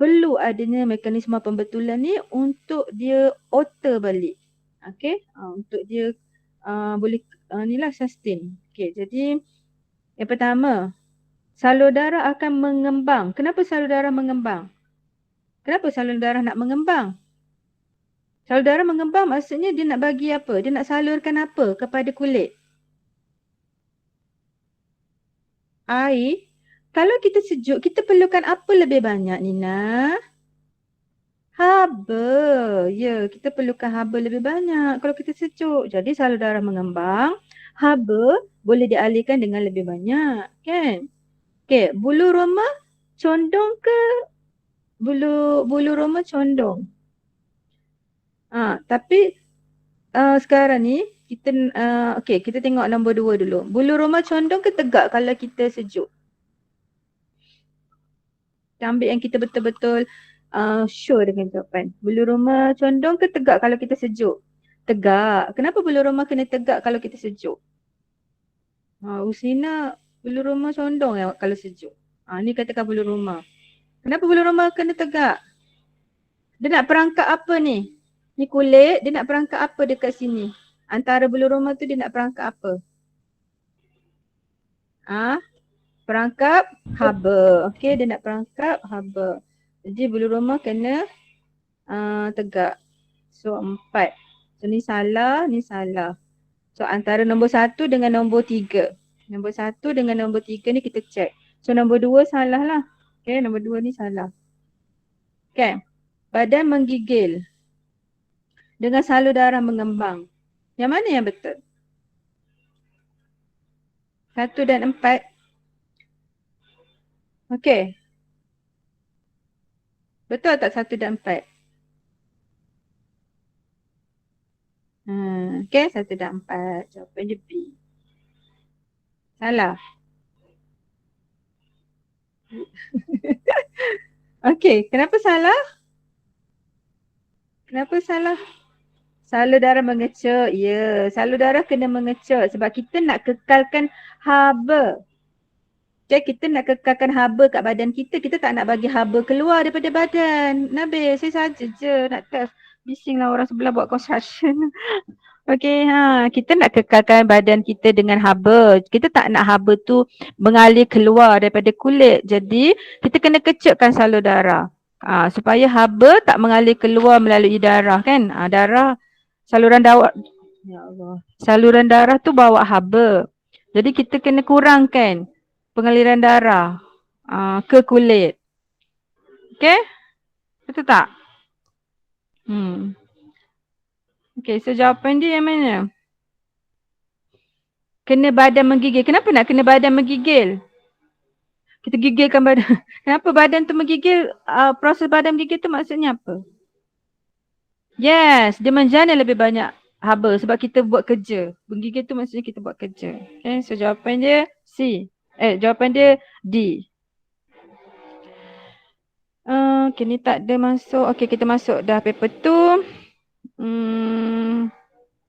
perlu adanya mekanisme pembetulan ni untuk dia alter balik. Okay, untuk dia boleh inilah sustain. Okay, jadi yang pertama, salur darah akan mengembang. Kenapa salur darah mengembang? Kenapa salur darah nak mengembang? Salur darah mengembang maksudnya dia nak bagi apa? Dia nak salurkan apa kepada kulit? Air. Kalau kita sejuk, kita perlukan apa lebih banyak, Nina? Haba. Ya, kita perlukan haba lebih banyak kalau kita sejuk. Jadi salur darah mengembang, haba boleh dialihkan dengan lebih banyak, kan? Okey, bulu roma condong ke bulu roma condong? Tapi sekarang ni kita okey, kita tengok nombor 2 dulu. Bulu roma condong ke tegak kalau kita sejuk? Kita ambil yang kita betul-betul sure dengan jawapan. Bulu roma condong ke tegak kalau kita sejuk? Tegak. Kenapa bulu roma kena tegak kalau kita sejuk? Usina bulu roma condong ya kalau sejuk. Ni katakan bulu roma. Kenapa bulu roma kena tegak? Dia nak perangkap apa ni? Ni kulit, dia nak perangkap apa dekat sini? Antara bulu roma tu dia nak perangkap apa? Perangkap haba. Okey, dia nak perangkap haba. Jadi bulu roma kena tegak. So 4. So ni salah, ni salah. So antara nombor 1 dengan nombor 3. Nombor 1 dengan nombor 3 ni kita check. So nombor 2 salah lah. Okay, nombor 2 ni salah. Okay. Badan menggigil dengan salur darah mengembang. Yang mana yang betul? 1 dan 4. Okay. Betul tak 1 dan 4? Okay, 1 dan 4. Jawapan dia B. Salah. Okay, kenapa salah? Kenapa salah? Salur darah mengecek. Ya, salur darah kena mengecek sebab kita nak kekalkan haba. Okay, kita nak kekalkan haba kat badan kita. Kita tak nak bagi haba keluar daripada badan. Nabil, saya saja je nak test. Bisinglah orang sebelah buat construction. Okay, kita nak kekalkan badan kita dengan haba. Kita tak nak haba tu mengalir keluar daripada kulit. Jadi, kita kena kecekkan salur darah. Supaya haba tak mengalir keluar melalui darah kan. Darah, saluran darah. Ya Allah. Saluran darah tu bawa haba. Jadi, kita kena kurangkan pengaliran darah ke kulit. Okay? Betul tak? Okay, so jawapan dia yang mana? Kena badan menggigil. Kenapa nak kena badan menggigil? Kita gigilkan badan. Kenapa badan tu menggigil? Proses badan menggigil tu maksudnya apa? Yes, dia menjana lebih banyak haba sebab kita buat kerja. Menggigil tu maksudnya kita buat kerja. Okay, so jawapan dia C. Jawapan dia D. Okay, ni tak ada masuk. Okay, kita masuk dah paper tu.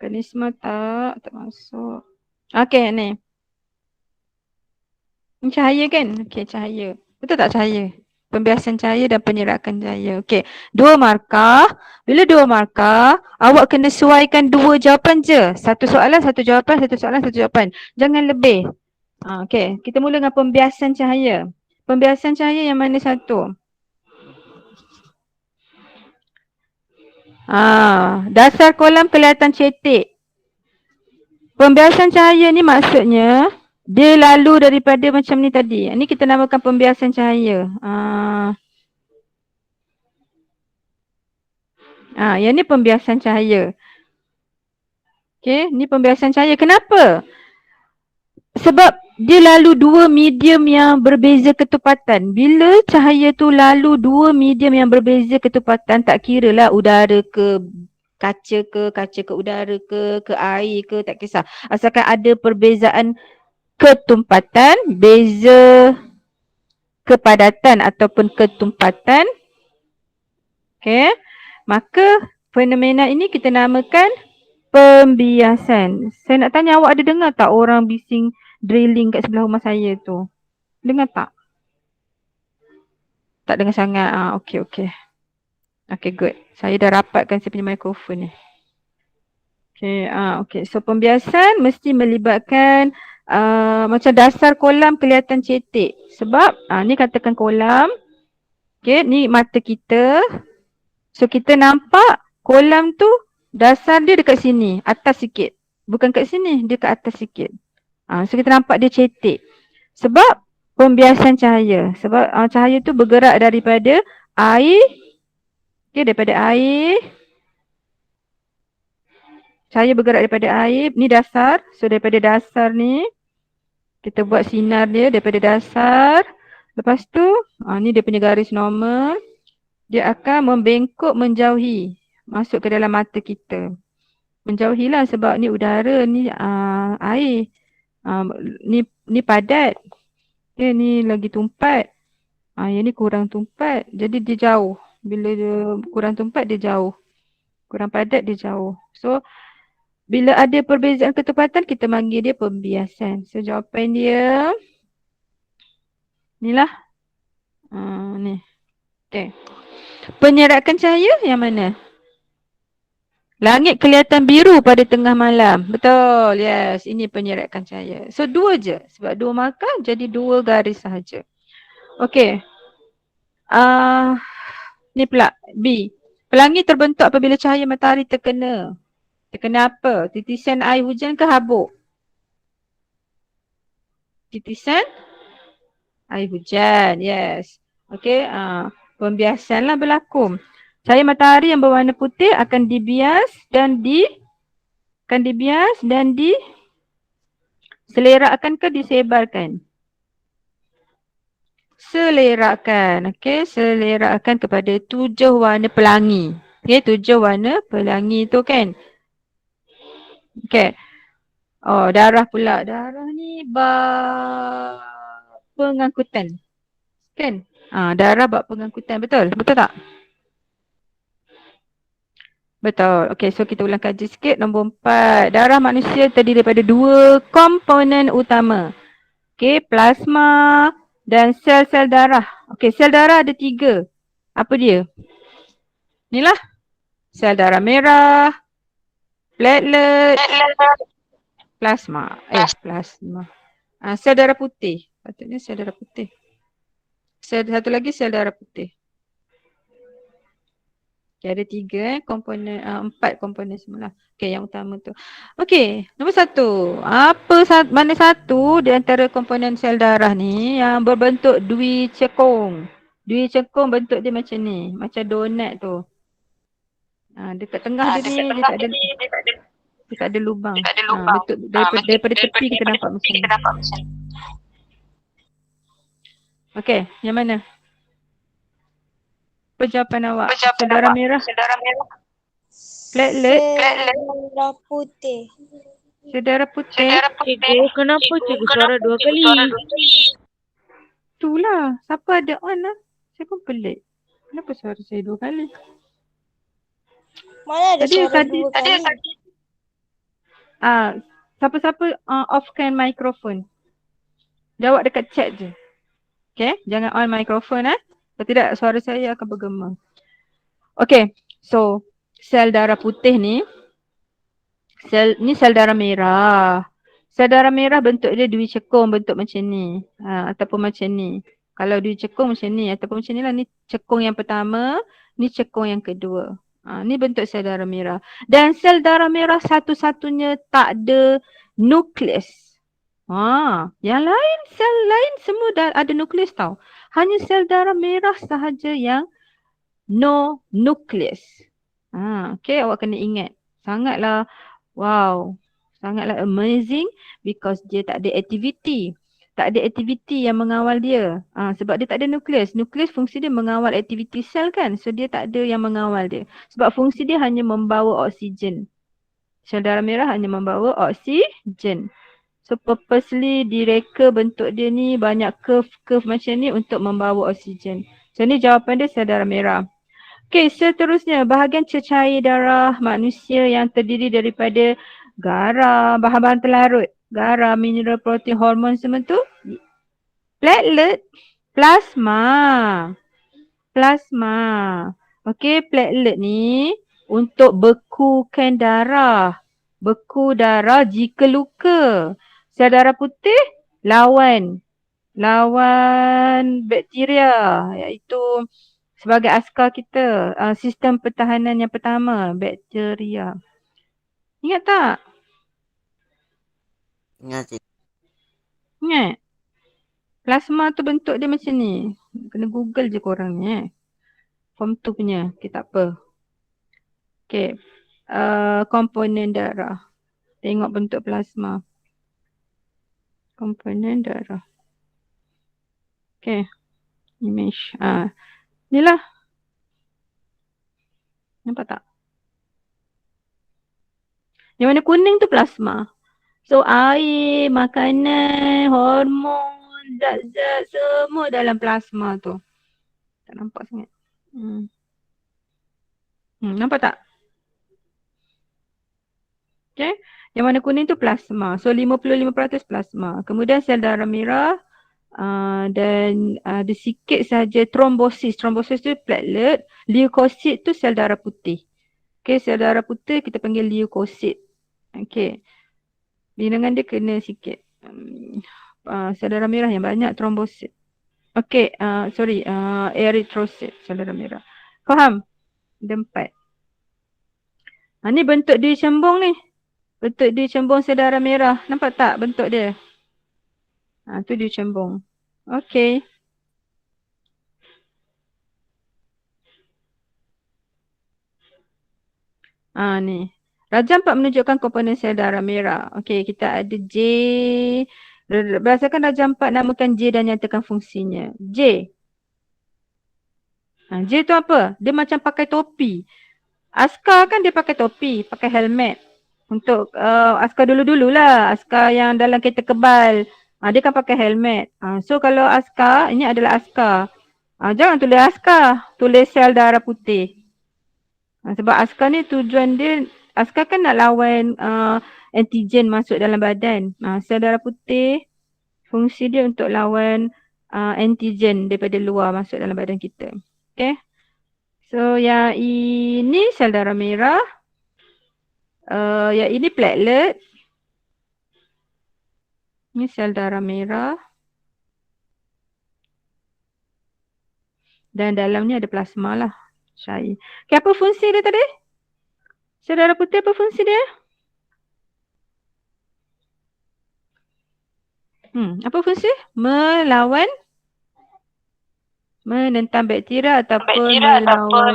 Mekanisme tak masuk. Okay, ni. Ni cahaya kan? Okay, cahaya. Betul tak cahaya? Pembiasan cahaya dan penyerakan cahaya. Okey. 2 markah. Bila 2 markah, awak kena sesuaikan 2 jawapan je. Satu soalan, satu jawapan, satu soalan, satu jawapan. Jangan lebih. Okey. Kita mula dengan pembiasan cahaya. Pembiasan cahaya yang mana satu? Dasar kolam kelihatan cetek. Pembiasan cahaya ni maksudnya dia lalu daripada macam ni tadi. Ni kita namakan pembiasan cahaya. Yang ni pembiasan cahaya. Okey, ni pembiasan cahaya. Kenapa? Sebab dia lalu dua medium yang berbeza ketepatan. Bila cahaya tu lalu dua medium yang berbeza ketepatan, tak kira lah udara ke kaca ke udara ke air ke, tak kisah. Asalkan ada perbezaan ketumpatan, beza kepadatan ataupun ketumpatan. Okay. Maka fenomena ini kita namakan pembiasan. Saya nak tanya, awak ada dengar tak orang bising drilling kat sebelah rumah saya tu? Dengar tak? Tak dengar sangat. Okay. Okay, good. Saya dah rapatkan saya punya mikrofon ni. Okay. So pembiasan mesti melibatkan macam dasar kolam kelihatan cetek. Sebab ni katakan kolam. Okay, ni mata kita. So kita nampak kolam tu dasar dia dekat sini, atas sikit. Bukan kat sini, dia kat atas sikit. So kita nampak dia cetek. Sebab pembiasan cahaya. Sebab cahaya tu bergerak daripada air. Okay, daripada air. Cahaya bergerak daripada air. Ni dasar. So daripada dasar ni, kita buat sinar dia daripada dasar. Lepas tu, ni dia punya garis normal. Dia akan membengkok menjauhi. Masuk ke dalam mata kita. Menjauhilah sebab ni udara, ni air. Ni padat. Okay, ni lagi tumpat. Yang ni kurang tumpat. Jadi dia jauh. Bila dia kurang tumpat, dia jauh. Kurang padat, dia jauh. So, bila ada perbezaan ketepatan, kita panggil dia pembiasan. So, jawapan dia ni lah. Ni. Okay. Penyerakan cahaya yang mana? Langit kelihatan biru pada tengah malam. Betul. Yes. Ini penyerakan cahaya. So, 2 je. Sebab 2 markah jadi 2 garis sahaja. Okay. Ni pula B. Pelangi terbentuk apabila cahaya matahari terkena. Terkena apa? Titisan air hujan ke habuk? Titisan air hujan. Yes. Okay. Pembiasanlah berlaku. Cahaya matahari yang berwarna putih akan dibias dan selerakan ke disebarkan? Selerakan. Okay, selerakan kepada 7 warna pelangi. Okay, 7 warna pelangi tu kan. Okay. Darah pula. Darah ni bab pengangkutan. Kan? Darah bab pengangkutan. Betul? Betul tak? Betul. Okay, so kita ulang kaji sikit. Nombor 4. Darah manusia terdiri daripada 2 komponen utama. Okay, plasma dan sel-sel darah. Okay, sel darah ada 3. Apa dia? Inilah. Sel darah merah, platelet, plasma. Plasma. Sel darah putih. Patutnya sel darah putih. Satu lagi sel darah putih. Okay, ada 3 komponen, 4 komponen semula. Okay, yang utama tu. Okay, nombor 1. Mana satu di antara komponen sel darah ni yang berbentuk dwicekung? Dwicekung bentuk dia macam ni. Macam donat tu. Dekat tengah dia ni, dia tak ada lubang. Bentuk daripada tepi kita nampak macam ni. Okay, yang mana? Apa jawapan awak? Sel darah merah? Platelet? Darah putih. Sel darah putih? Cikgu, kenapa cikgu suara 2 kali? Itulah. Siapa ada on lah? Saya pun pelik. Kenapa suara saya 2 kali? Mana ada suara Tadi 2 kali? Siapa-siapa offkan mikrofon. Jawab dekat chat je. Okay, jangan on mikrofon . Kalau tidak suara saya akan bergema. Okay, so sel darah putih ni, sel darah merah. Sel darah merah bentuk dia dui cekung, bentuk macam ni. Ataupun macam ni. Kalau dui cekung macam ni ataupun macam ni lah. Ni cekung yang pertama, ni cekung yang kedua. Ni bentuk sel darah merah. Dan sel darah merah satu-satunya tak ada nukleus. Yang lain, sel lain semua dah ada nukleus tau. Hanya sel darah merah sahaja yang no nukleus. Okay, awak kena ingat. Sangatlah wow. Sangatlah amazing because dia tak ada aktiviti. Tak ada aktiviti yang mengawal dia. Sebab dia tak ada nukleus. Nukleus fungsi dia mengawal aktiviti sel kan. So dia tak ada yang mengawal dia. Sebab fungsi dia hanya membawa oksigen. Sel darah merah hanya membawa oksigen. So purposely direka bentuk dia ni banyak curve-curve macam ni untuk membawa oksigen. So ni jawapan dia sel darah merah. Okey, seterusnya bahagian cecair darah manusia yang terdiri daripada garam, bahan-bahan pelarut, garam, mineral, protein, hormon semua tu. Platelet, plasma. Plasma. Okey, platelet ni untuk bekukan darah. Beku darah jika luka. Sel darah putih lawan bakteria, iaitu sebagai askar kita, sistem pertahanan yang pertama, bakteria. Ingat tak? Ingat sih. Ingat? Plasma tu bentuk dia macam ni. Kena google je korang ni. Form 2 punya. Okay, tak apa. Okay. Komponen darah. Tengok bentuk plasma. Komponen darah. Okay. Image. Inilah. Nampak tak? Yang warna kuning tu plasma. So air, makanan, hormon, zat-zat semua dalam plasma tu. Tak nampak sangat. Nampak tak? Okay. Yang warna kuning tu plasma. So 55% plasma. Kemudian sel darah merah dan ada sikit saja trombosis. Trombosis tu platelet. Leukosit tu sel darah putih. Okay, sel darah putih kita panggil leukosit. Okay. Bilangan dia kena sikit. Sel darah merah yang banyak trombosit. Okay, erythrosit, sel darah merah. Faham? Ada 4. Ni bentuk dia cembung ni. Bentuk dia cembung sel darah merah. Nampak tak bentuk dia? Tu dia cembung. Okay. Ni. Rajah 4 menunjukkan komponen sel darah merah. Okay, kita ada J. Berdasarkan rajah 4, namakan J dan nyatakan fungsinya. J. J tu apa? Dia macam pakai topi. Askar kan dia pakai topi, pakai helmet. Untuk askar dulu-dulu lah. Askar yang dalam kereta kebal. Dia kan pakai helmet. So kalau askar, ini adalah askar. Jangan tulis askar. Tulis sel darah putih. Sebab askar ni tujuan dia, askar kan nak lawan antigen masuk dalam badan. Sel darah putih, fungsi dia untuk lawan antigen daripada luar masuk dalam badan kita. Okay. So yang ini sel darah merah. Yang ini platelet. Ini sel darah merah. Dan dalam ni ada plasma lah. Cair. Okay, apa fungsi dia tadi? Sel darah putih apa fungsi dia? Apa fungsi? Melawan, menentang bakteria ataupun melawan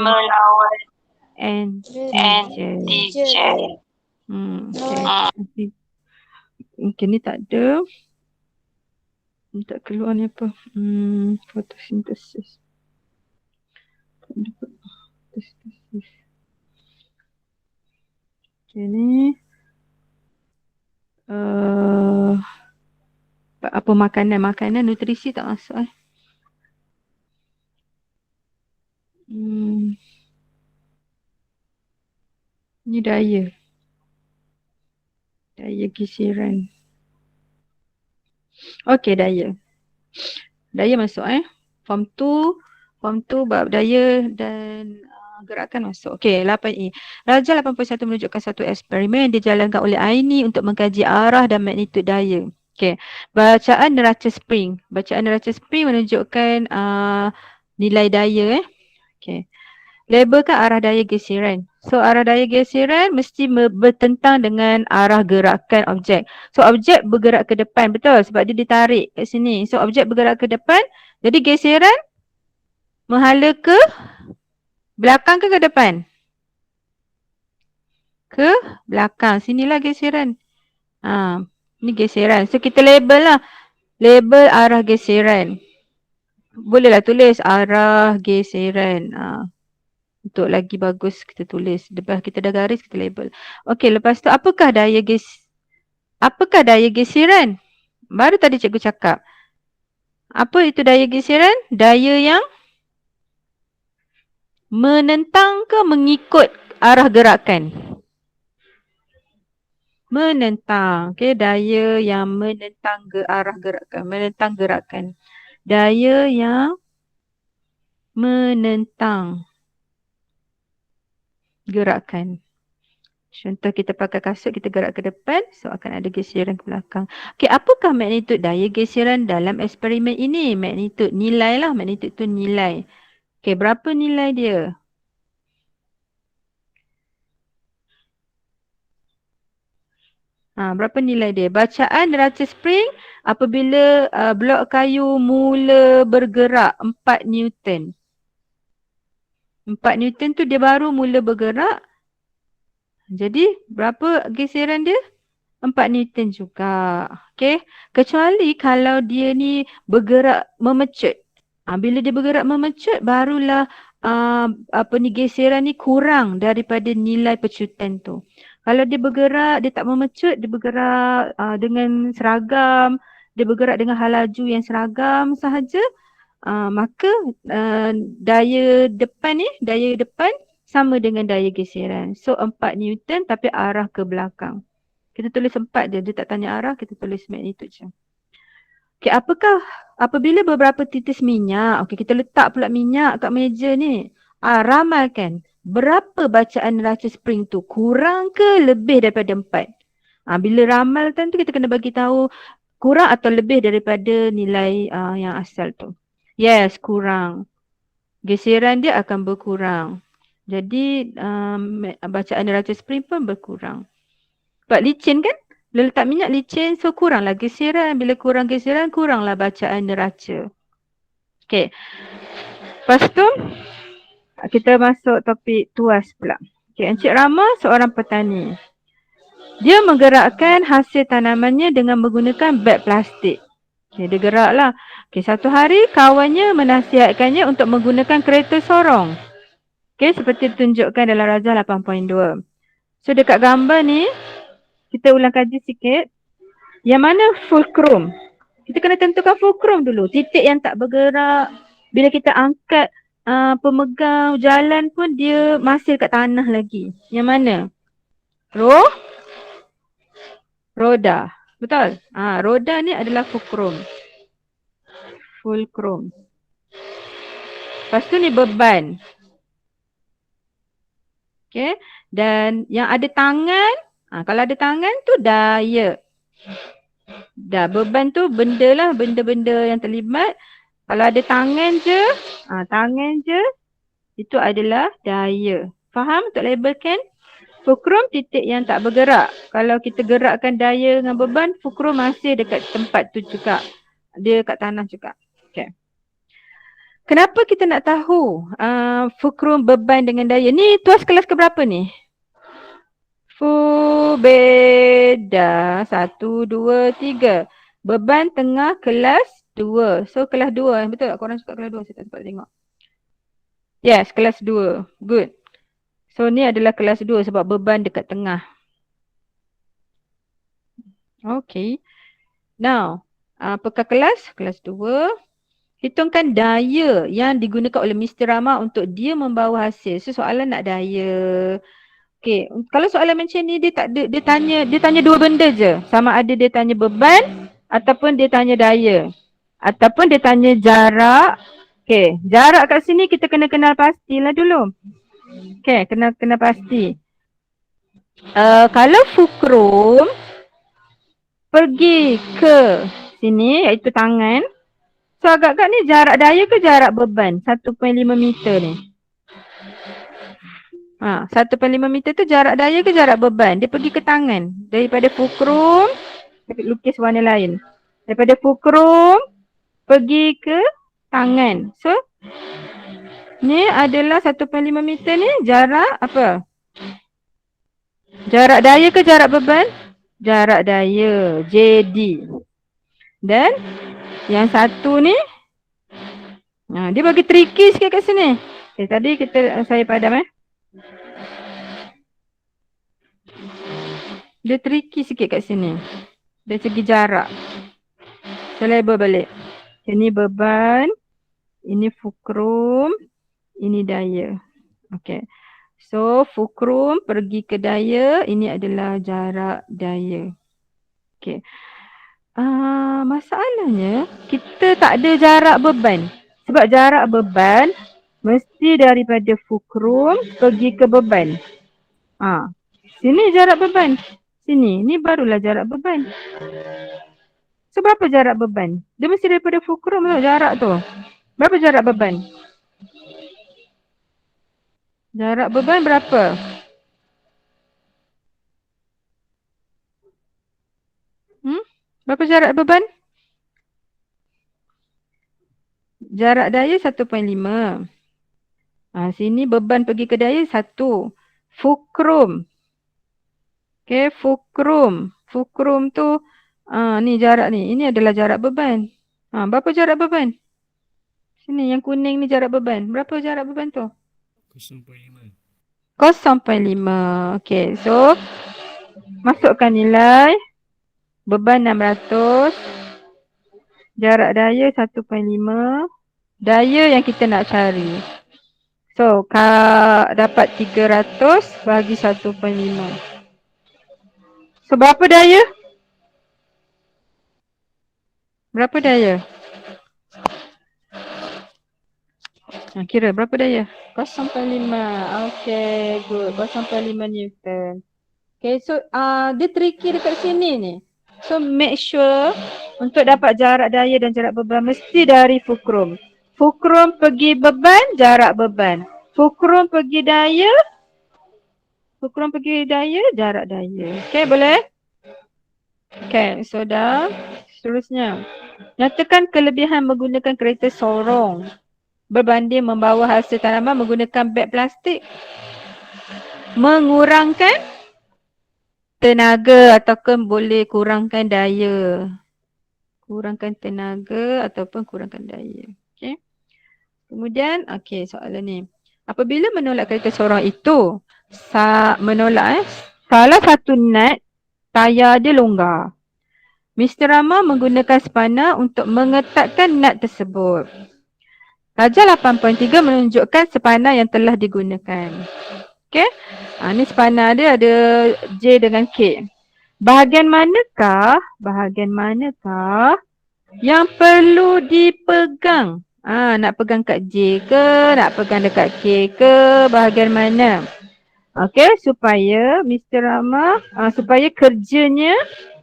antigen. Okay. Okay, ni tak ada. Ni tak keluar ni apa? Fotosintesis. Okay, ni. Apa makanan? Makanan nutrisi tak masuk Ni daya. Daya gisiran. Okay, daya. Daya masuk Form 2 Form 2 bab daya dan gerakan masuk. Okey, 8E. Rajah 81 menunjukkan satu eksperimen yang dijalankan oleh Aini untuk mengkaji arah dan magnitud daya. Okey. Bacaan neraca spring. Bacaan neraca spring menunjukkan nilai daya. Okey. Labelkan arah daya geseran. So arah daya geseran mesti bertentang dengan arah gerakan objek. So objek bergerak ke depan, betul? Sebab dia ditarik kat sini. So objek bergerak ke depan. Jadi geseran menghala ke belakang ke depan? Ke belakang. Sinilah geseran. Ni geseran. So kita label lah. Label arah geseran. Bolehlah tulis arah geseran. Untuk lagi bagus kita tulis. Lepas kita dah garis, kita label. Okey, lepas tu apakah daya geseran? Baru tadi cikgu cakap. Apa itu daya geseran? Daya yang menentang ke mengikut arah gerakan? Menentang. Okey, daya yang menentang ke arah gerakan. Menentang gerakan. Daya yang menentang gerakan. Contoh kita pakai kasut, kita gerak ke depan, so akan ada geseran ke belakang. Okey, apakah magnitud daya geseran dalam eksperimen ini? Magnitud, nilai lah. Magnitud tu nilai. Okey, berapa nilai dia? Berapa nilai dia? Bacaan neraca spring apabila blok kayu mula bergerak 4 Newton. 4 Newton tu dia baru mula bergerak. Jadi berapa geseran dia? 4 Newton juga. Okey. Kecuali kalau dia ni bergerak memecut. Bila dia bergerak memecut barulah geseran ni kurang daripada nilai pecutan tu. Kalau dia bergerak, dia tak memecut, dia bergerak dengan seragam, dia bergerak dengan hal laju yang seragam sahaja, maka daya depan sama dengan daya geseran. So 4 Newton tapi arah ke belakang. Kita tulis 4 je, dia tak tanya arah, kita tulis magnitude je. Okey, apabila beberapa titis minyak, okey kita letak pula minyak kat meja ni. Ramalkan berapa bacaan neraca spring tu, kurang ke lebih daripada 4? Bila ramalkan tu kita kena bagi tahu kurang atau lebih daripada nilai yang asal tu. Yes, kurang. Geseran dia akan berkurang. Jadi bacaan neraca spring pun berkurang. Sebab licin kan? Bila letak minyak licin, so kuranglah geseran. Bila kurang geseran, kuranglah bacaan neraca. Okey. Lepas tu, kita masuk topik tuas pula. Okey, Encik Rama seorang petani. Dia menggerakkan hasil tanamannya dengan menggunakan beg plastik. Okey, dia geraklah. Okey, satu hari kawannya menasihatkannya untuk menggunakan kereta sorong. Okey, seperti ditunjukkan dalam Rajah 8.2. So dekat gambar ni, kita ulang kaji sikit. Yang mana fulcrum? Kita kena tentukan fulcrum dulu. Titik yang tak bergerak. Bila kita angkat pemegang jalan pun dia masih kat tanah lagi. Yang mana? Roda. Betul? Roda ni adalah fulcrum. Fulcrum. Lepas tu ni beban. Okay. Dan yang ada tangan. Kalau ada tangan tu daya. Beban tu benda lah. Benda-benda yang terlibat. Kalau ada tangan je. Itu adalah daya. Faham untuk labelkan? Fulcrum titik yang tak bergerak. Kalau kita gerakkan daya dengan beban, fulcrum masih dekat tempat tu juga. Dia kat tanah juga. Okay. Kenapa kita nak tahu fulcrum beban dengan daya? Ni tuas kelas keberapa ni? Beda. 1, 2, 3. Beban tengah kelas 2. So kelas 2. Betul tak? Korang suka kelas 2? Saya tak sempat tengok. Yes, kelas 2. Good. So ni adalah kelas 2 sebab beban dekat tengah. Okay. Now, apakah kelas? Kelas 2. Hitungkan daya yang digunakan oleh Mr. Rama untuk dia membawa hasil. So soalan nak daya. Okay. Kalau soalan macam ni dia tanya dua benda je. Sama ada dia tanya beban ataupun dia tanya daya. Ataupun dia tanya jarak Okay, jarak kat sini kita kena kenal pastilah dulu. Okay, kena pasti. Kalau fulcrum pergi ke sini iaitu tangan. So agak-agak ni jarak daya ke jarak beban? 1.5 meter ni. 1.5 meter tu jarak daya ke jarak beban? Dia pergi ke tangan. Daripada fulcrum, lukis warna lain. Daripada fulcrum pergi ke tangan. So ni adalah 1.5 meter ni jarak apa? Jarak daya ke jarak beban? Jarak daya, JD. Dan yang satu ni dia bagi tricky sikit kat sini. Okay, tadi saya padam Dia tricky sikit kat sini. Dari segi jarak. Saya label balik. Ini beban, ini fulcrum, ini daya. Okay. So fulcrum pergi ke daya, ini adalah jarak daya. Okay. Masalahnya kita tak ada jarak beban. Sebab jarak beban mesti daripada fulcrum pergi ke beban. Sini jarak beban. Sini, ni barulah jarak beban. So berapa jarak beban? Dia mesti daripada fulcrum tu jarak tu. Berapa jarak beban? Jarak beban berapa? Berapa jarak beban? Jarak daya 1.5. Sini beban pergi ke daya 1. Fulcrum. Okay, fulcrum. Fulcrum tu, ni jarak ni. Ini adalah jarak beban. Berapa jarak beban? Sini yang kuning ni jarak beban. Berapa jarak beban tu? 0.5. 0.5. Okay, so masukkan nilai. Beban 600. Jarak daya 1.5. Daya yang kita nak cari. So, dapat 300 bagi 1.5. So, berapa daya? Berapa daya? Kira berapa daya? 0.5. Okay, good. 0.5 Newton. Okay, so dia tricky dekat sini ni. So, make sure untuk dapat jarak daya dan jarak beban mesti dari fulcrum. Fulcrum pergi beban, jarak beban. Fulcrum pergi daya, jarak daya. Okay, boleh? Okay, so dah. Seterusnya. Nyatakan kelebihan menggunakan kereta sorong berbanding membawa hasil tanaman menggunakan beg plastik. Mengurangkan tenaga ataupun boleh kurangkan daya. Kurangkan tenaga ataupun kurangkan daya. Okay. Kemudian, okay, soalan ni. Apabila menolak kereta sorong itu, salah satu nut tayar dia longgar. Mr. Rama menggunakan spana untuk mengetatkan nut tersebut. Darjah 8.3 menunjukkan spana yang telah digunakan. Okay. Ni spana dia ada J dengan K. Bahagian manakah yang perlu dipegang? Nak pegang kat J ke, nak pegang dekat K ke, bahagian mana? Okay, supaya Mr. Rama, supaya kerjanya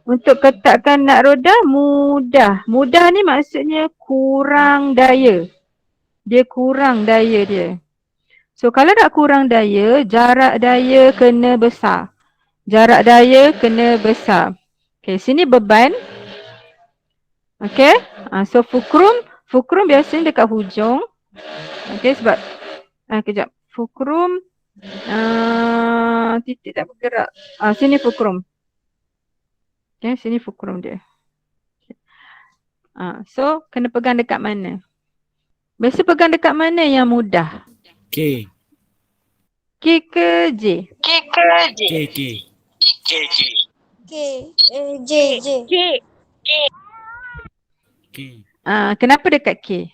untuk ketatkan nut roda mudah. Mudah ni maksudnya kurang daya. Dia kurang daya dia. So kalau nak kurang daya, jarak daya kena besar. Jarak daya kena besar. Okay, sini beban. Okay, so fulcrum biasanya dekat hujung. Okay, sebab kejap. Fulcrum titik tak bergerak. Sini fulcrum. Okay, sini fulcrum dia. So kena pegang dekat mana? Biasa pegang dekat mana yang mudah? K. K ke J? K. J. K. Kenapa dekat K?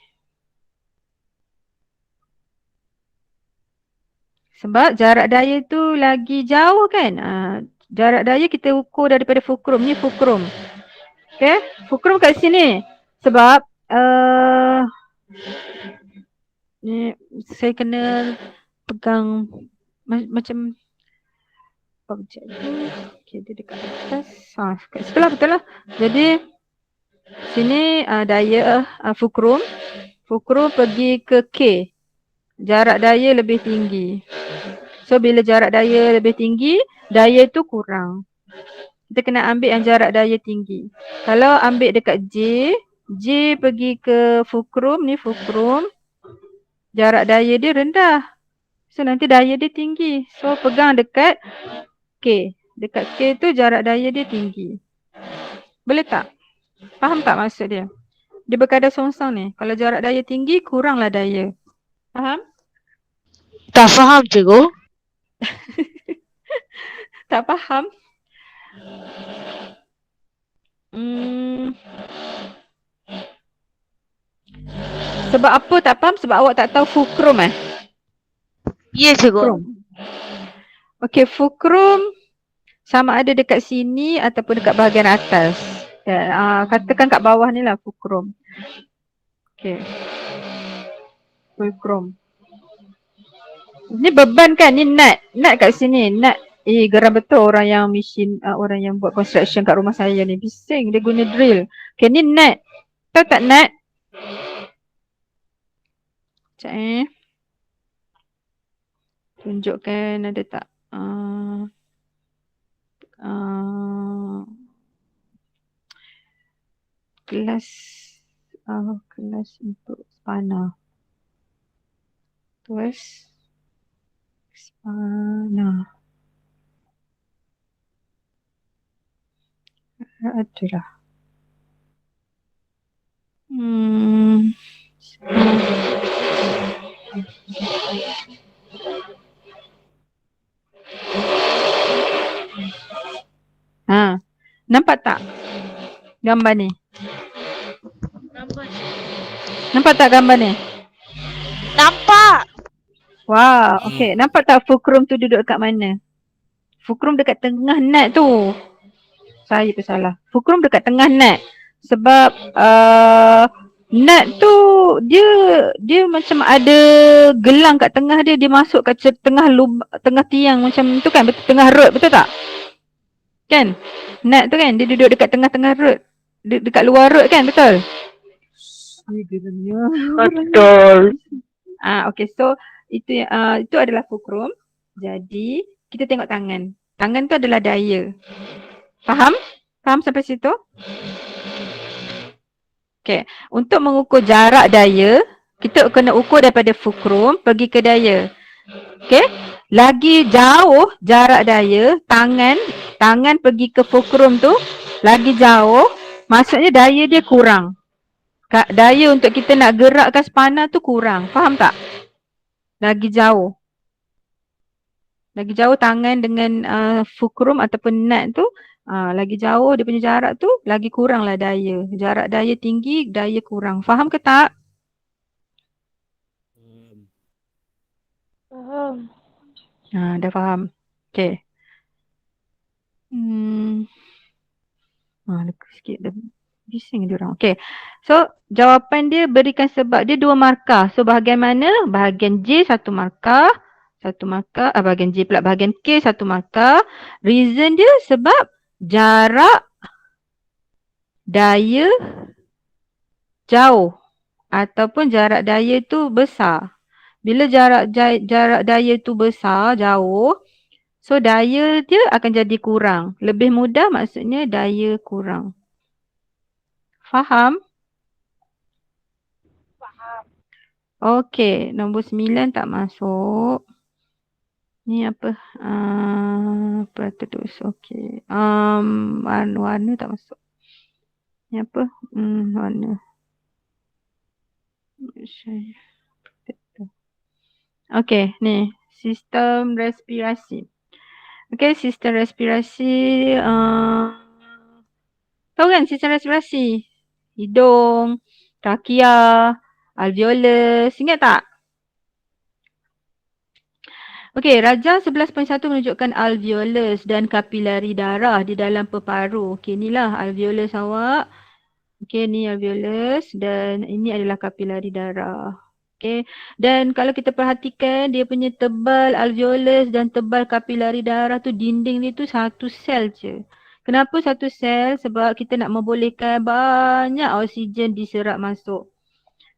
Sebab jarak daya tu lagi jauh kan? Jarak daya kita ukur daripada fulcrum. Ni fulcrum. Okay? Fulcrum kat sini. Sebab Ni saya kena pegang macam objek tu. Okay, dia dekat atas. Kat situ lah, betul lah. Jadi sini daya fulcrum. Fulcrum pergi ke K. Jarak daya lebih tinggi. So bila jarak daya lebih tinggi, daya tu kurang. Kita kena ambil yang jarak daya tinggi. Kalau ambil dekat J, J pergi ke fulcrum, ni fulcrum. Jarak daya dia rendah. So nanti daya dia tinggi. So pegang dekat K. Dekat K tu jarak daya dia tinggi. Boleh tak? Faham tak maksud dia? Dia berkadar songsong ni. Kalau jarak daya tinggi, kuranglah daya. Faham? Tak faham, cikgu. Tak faham? Hmm. Sebab apa tak faham? Sebab awak tak tahu fulcrum Ya, cikgu. Fulcrum. Okey, fulcrum sama ada dekat sini ataupun dekat bahagian atas. Katakan kat bawah ni lah fulcrum. Okey. Fulcrum. Ni beban kan? Ni nut. Nut kat sini. Nut. Geram betul orang yang orang yang buat construction kat rumah saya ni. Bising dia guna drill. Okey, ni nut. Tahu tak nut? Sekejap tunjukkan ada tak? Kelas kelas untuk spana. Terus spana. Adalah. Nampak tak gambar ni? Nampak tak gambar ni? Nampak. Wow, okey. Nampak tak fulcrum tu duduk dekat mana? Fulcrum dekat tengah nut tu. Saya pun salah. Fulcrum dekat tengah nut. Sebab nut tu dia macam ada gelang kat tengah dia. Dia masuk kat tengah tiang macam tu kan? Tengah rod, betul tak? Kan? Nut tu kan? Dia duduk dekat tengah-tengah rod. Dekat luar rod kan? Betul? Betul. Okey, so itu adalah fulcrum. Jadi kita tengok tangan. Tangan tu adalah daya. Faham? Faham sampai situ? Okey, untuk mengukur jarak daya, kita kena ukur daripada fulcrum pergi ke daya. Okey? Lagi jauh jarak daya, tangan pergi ke fulcrum tu lagi jauh, maksudnya daya dia kurang. Daya untuk kita nak gerakkan spana tu kurang. Faham tak? Lagi jauh. Lagi jauh tangan dengan fulcrum ataupun nut tu, lagi jauh dia punya jarak tu, lagi kuranglah daya. Jarak daya tinggi, daya kurang. Faham ke tak? Faham. Dah faham. Okay. Leka sikit dah. Bising dia orang. Okay. So, jawapan dia berikan sebab dia 2 markah. So, bahagian mana? Bahagian J 1 markah. 1 markah. Bahagian J pula. Bahagian K 1 markah. Reason dia sebab jarak daya jauh. Ataupun jarak daya tu besar. Bila jarak daya tu besar, jauh. So, daya dia akan jadi kurang. Lebih mudah maksudnya daya kurang. Faham? Faham. Okey, nombor 9 tak masuk. Ni apa? Apa terus? Okey. Warna tak masuk. Ni apa? Warna. Okey, ni. Sistem respirasi. Okey, sistem respirasi. Tahu kan sistem respirasi? Hidung, trachea, alveolus. Ingat tak? Okey, rajang 11.1 menunjukkan alveolus dan kapilari darah di dalam peparu. Okey, inilah alveolus awak. Okey, ni alveolus dan ini adalah kapilari darah. Okay. Dan kalau kita perhatikan dia punya tebal alveolus dan tebal kapilari darah tu dinding dia tu satu sel je. Kenapa satu sel? Sebab kita nak membolehkan banyak oksigen diserap masuk.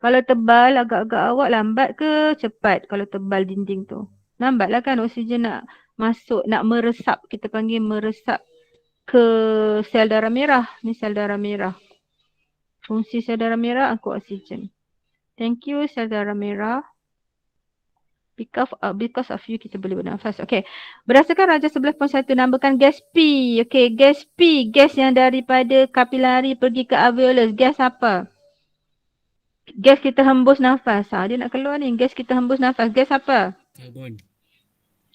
Kalau tebal agak-agak awak lambat ke cepat kalau tebal dinding tu? Lambatlah kan oksigen nak masuk, nak meresap. Kita panggil meresap ke sel darah merah. Ni sel darah merah. Fungsi sel darah merah angkut oksigen. Thank you sel darah merah. Because of you kita boleh bernafas. Okay. Berdasarkan Raja 11.1 namakan gas P. Okay. Gas P. Gas yang daripada kapilari pergi ke alveolus. Gas apa? Gas kita hembus nafas. Dia nak keluar ni. Gas kita hembus nafas. Gas apa? Karbon.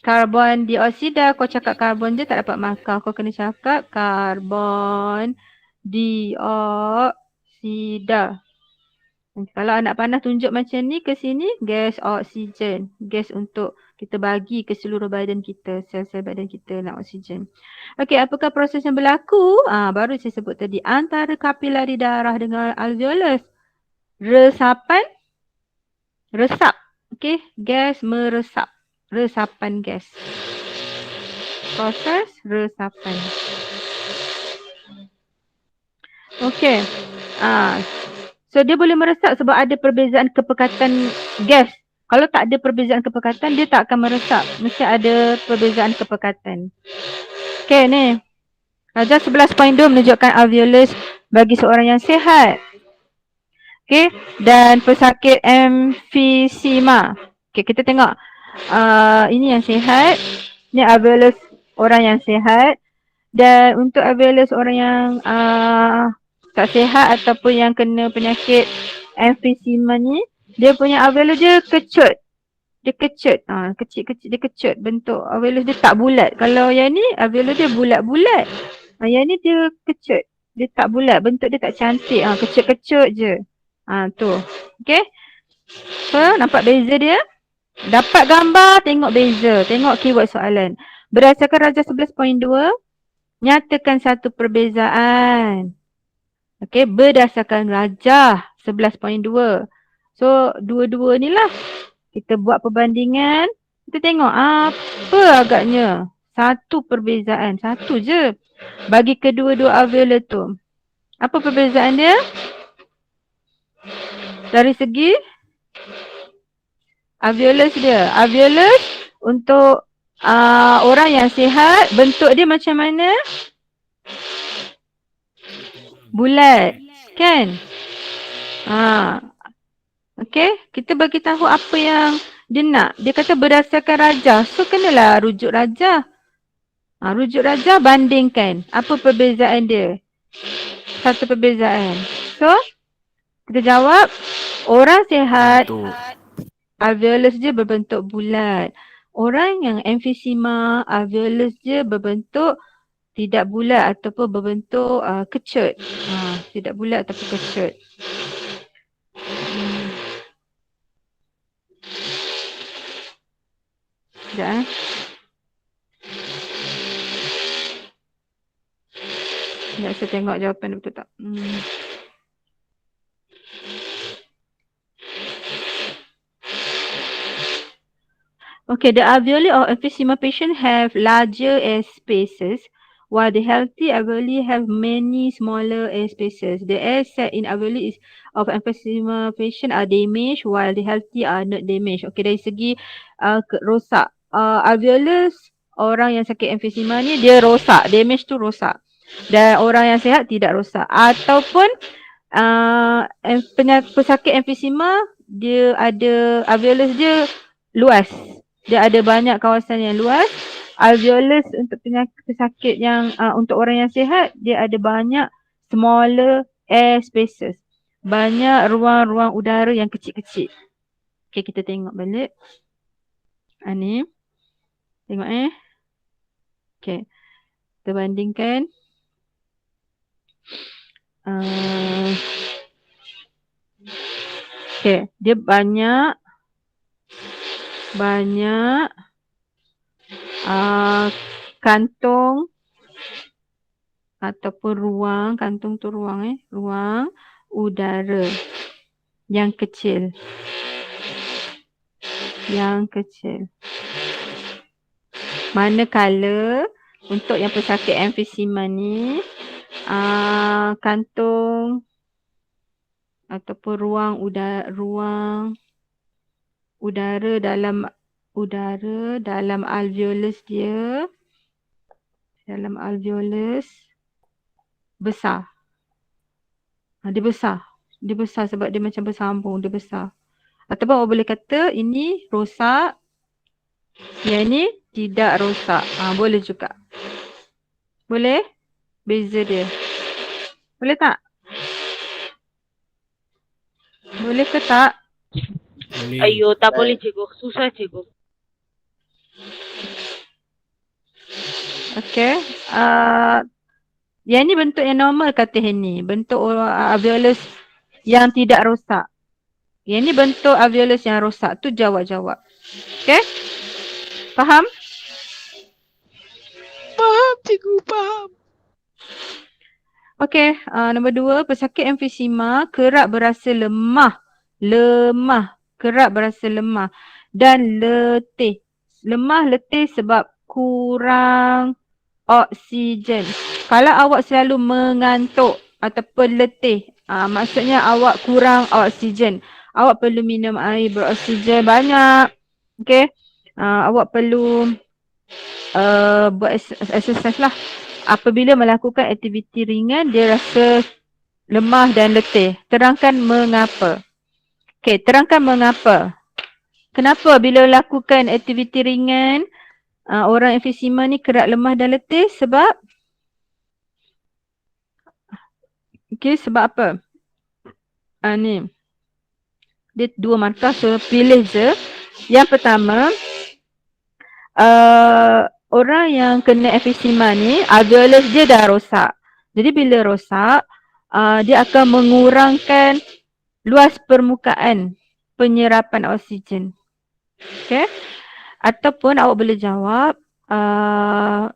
Karbon dioksida. Kau cakap karbon je tak dapat markah. Kau kena cakap karbon dioksida. Kalau anak panah tunjuk macam ni ke sini, gas oksigen. Gas untuk kita bagi ke seluruh badan kita, sel-sel badan kita nak oksigen. Okey, apakah proses yang berlaku? Baru saya sebut tadi, antara kapilari darah dengan alveolus. Resapan, resap. Okey, gas meresap. Resapan gas. Proses resapan. Okey. So dia boleh meresap sebab ada perbezaan kepekatan gas. Kalau tak ada perbezaan kepekatan, dia tak akan meresap. Mesti ada perbezaan kepekatan. Okay ni. Raja 11.2 menunjukkan alveolus bagi seorang yang sihat. Okay. Dan pesakit emfisema. Okay, kita tengok. Ini yang sihat. Ni alveolus orang yang sihat. Dan untuk alveolus orang yang tak sihat ataupun yang kena penyakit emfisema ni, dia punya alveolus dia kecut. Dia kecut. Kecil-kecil dia kecut. Bentuk alveolus dia tak bulat. Kalau yang ni alveolus dia bulat-bulat. Yang ni dia kecut. Dia tak bulat. Bentuk dia tak cantik. Kecut-kecut je. Tu. Okay. So nampak beza dia? Dapat gambar, tengok beza. Tengok keyword soalan. Berdasarkan Raja 11.2, nyatakan satu perbezaan. Okey, berdasarkan Rajah 11.2. So, dua-dua ni lah. Kita buat perbandingan. Kita tengok apa agaknya. Satu perbezaan. Satu je. Bagi kedua-dua alveolus tu. Apa perbezaan dia? Dari segi alveolus dia. Alveolus untuk orang yang sihat, bentuk dia macam mana? Bulat, kan? Okay, kita bagi tahu apa yang dia nak. Dia kata berdasarkan Rajah. So, kenalah rujuk Rajah. Rujuk Rajah bandingkan. Apa perbezaan dia? Satu perbezaan. So, kita jawab. Orang sihat, alveolus dia berbentuk bulat. Orang yang emfisema, alveolus dia berbentuk tidak bulat ataupun berbentuk kecut. Tidak bulat ataupun kecut. Sekejap Sekejap saya tengok jawapan betul tak. Okay, the alveoli of emphysema patient have larger air spaces, while the healthy alveoli have many smaller air spaces. The air sac in alveoli of emphysema patient are damaged, while the healthy are not damaged. Okay, dari segi rosak. Alveolus orang yang sakit emphysema ni dia rosak, damage tu rosak. Dan orang yang sihat tidak rosak. Ataupun pesakit emphysema dia ada alveolus dia luas. Dia ada banyak kawasan yang luas. Alveolus untuk pesakit yang untuk orang yang sihat, dia ada banyak smaller air spaces. Banyak ruang-ruang udara yang kecil-kecil. Okay, kita tengok balik. Ni. Tengok Okay. Kita bandingkan. Okay. Dia banyak kantung ataupun ruang, kantung tu ruang ruang udara yang kecil. yang kecil. Manakala untuk yang pesakit emfisema ni kantung ataupun ruang udara dalam alveolus dia besar. Dia besar sebab dia macam bersambung, dia besar. Ataupun awak boleh kata ini rosak, yang ni tidak rosak. Boleh juga. Boleh? Beza dia. Boleh tak? Boleh ke tak? Boleh. Ayo, tak boleh cikgu. Susah cikgu. Okay. Yang ni bentuk yang normal kata ni. Bentuk alveolus yang tidak rosak. Yang ni bentuk alveolus yang rosak. Tu jawab-jawab. Okay? Faham? Faham cikgu, faham. Okay. Nombor 2. Pesakit emfisema kerap berasa lemah. Kerap berasa lemah. Dan letih. Lemah letih sebab kurang oksigen. Kalau awak selalu mengantuk ataupun letih, maksudnya awak kurang oksigen. Awak perlu minum air beroksigen banyak. Okay. Awak perlu buat exercise lah. Apabila melakukan aktiviti ringan, dia rasa lemah dan letih. Terangkan mengapa. Okay, terangkan mengapa. Kenapa bila lakukan aktiviti ringan, orang emfisema ni kerap lemah dan letih? Sebab sebab apa? Ni. Dia 2 markah, so pilih je. Yang pertama, orang yang kena emfisema ni, alveolus dia dah rosak. Jadi bila rosak, dia akan mengurangkan luas permukaan penyerapan oksigen. Okay? Ataupun awak boleh jawab,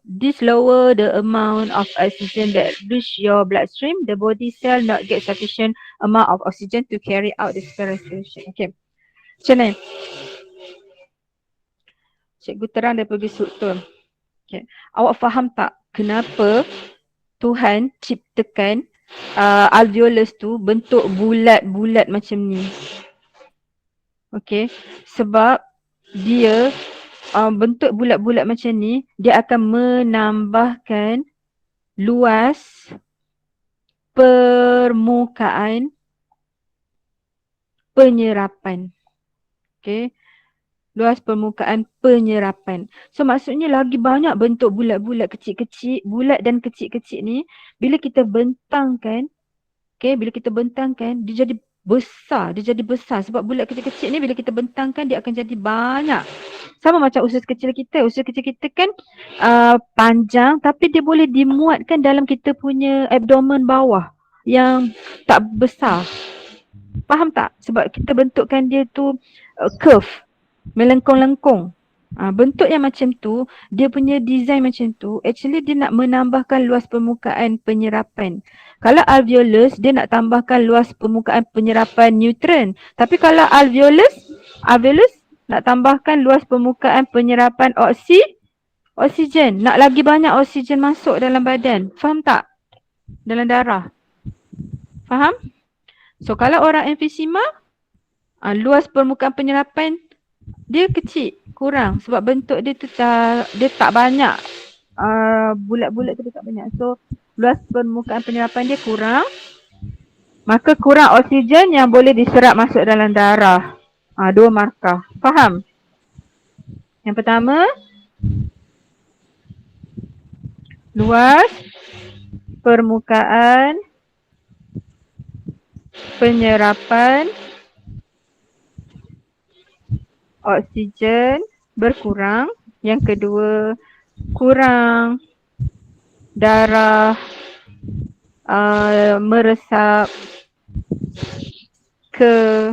this lower the amount of oxygen that reach your bloodstream, the body cell not get sufficient amount of oxygen to carry out the respiration. Okay. Macam ni. Cikgu terang daripada struktur. Okay. Awak faham tak kenapa Tuhan ciptakan alveolus tu bentuk bulat-bulat macam ni? Okay. Sebab dia bentuk bulat-bulat macam ni, dia akan menambahkan luas permukaan penyerapan. Okay. Luas permukaan penyerapan. So maksudnya lagi banyak bentuk bulat-bulat kecil-kecil, bulat dan kecil-kecil ni, bila kita bentangkan, dia jadi besar. Sebab bulat kecil-kecil ni bila kita bentangkan, dia akan jadi banyak. Sama macam usus kecil kita. Usus kecil kita kan panjang, tapi dia boleh dimuatkan dalam kita punya abdomen bawah yang tak besar. Faham tak? Sebab kita bentukkan dia tu curve, melengkung-lengkung. Bentuk yang macam tu, dia punya design macam tu, actually dia nak menambahkan luas permukaan penyerapan. Kalau alveolus, dia nak tambahkan luas permukaan penyerapan neutron. Tapi kalau alveolus nak tambahkan luas permukaan penyerapan oksigen. Nak lagi banyak oksigen masuk dalam badan. Faham tak? Dalam darah. Faham? So kalau orang emfisema, luas permukaan penyerapan dia kecil, kurang. Sebab bentuk dia tu dia tak banyak. Bulat-bulat tu dia tak banyak. So luas permukaan penyerapan dia kurang. Maka kurang oksigen yang boleh diserap masuk dalam darah. 2 markah. Faham? Yang pertama, luas permukaan penyerapan oksigen berkurang. Yang kedua, kurang darah meresap ke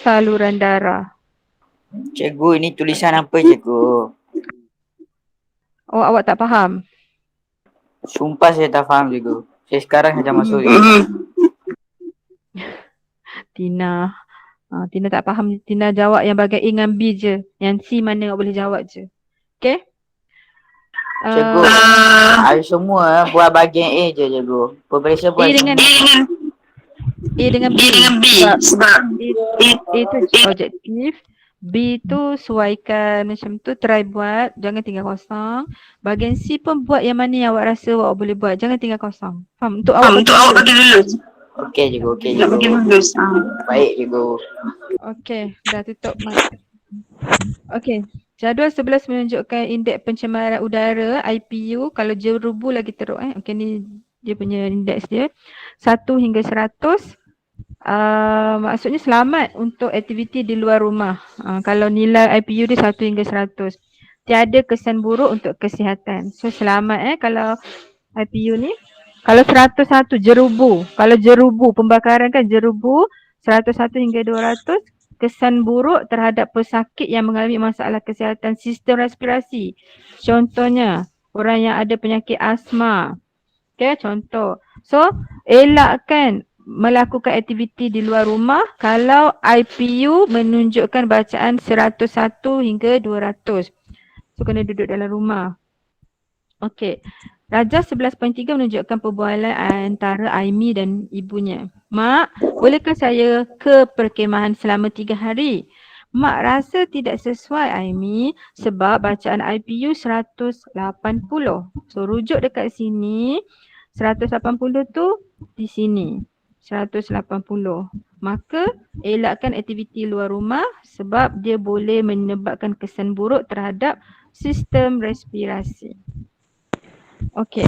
saluran darah. Cikgu, ini tulisan apa cikgu? Oh, awak tak faham? Sumpah saya tak faham cikgu. Saya sekarang saja masuk cikgu. Tina. Tina tak faham, Tina jawab yang bahagian A dengan B je. Yang C mana awak boleh jawab je. Okay? Cikgu, hari semua buat bahagian A je cikgu. Peperiksaan A buat dengan semua. A dengan B. Sebab A tu objektif, B tu sesuaikan macam tu, try buat, jangan tinggal kosong. Bahagian C pun buat yang mana yang awak rasa awak boleh buat, jangan tinggal kosong. Faham? Untuk awak bagi dulu. Okey cikgu, okey cikgu. Baik cikgu. Okay, dah tutup mic. Okay, jadual 11 menunjukkan indeks pencemaran udara IPU. Kalau jerubu lagi teruk Okay, ni dia punya indeks dia. 1 hingga 100. Maksudnya selamat untuk aktiviti di luar rumah. Kalau nilai IPU dia 1 hingga 100. Tiada kesan buruk untuk kesihatan. So selamat kalau IPU ni. Kalau 101 jerubu. Kalau jerubu pembakaran kan jerubu 101 hingga 200. Kesan buruk terhadap pesakit yang mengalami masalah kesihatan sistem respirasi. Contohnya orang yang ada penyakit asma. Okay, contoh. So elakkan melakukan aktiviti di luar rumah kalau IPU menunjukkan bacaan 101 hingga 200. So kena duduk dalam rumah. Okey. Rajah 11.3 menunjukkan perbualan antara Aimi dan ibunya. Mak, bolehkah saya ke perkhemahan selama 3 hari? Mak rasa tidak sesuai Aimi sebab bacaan IPU 180. So rujuk dekat sini 180 tu di sini. 180. Maka elakkan aktiviti luar rumah sebab dia boleh menyebabkan kesan buruk terhadap sistem respirasi. Okey.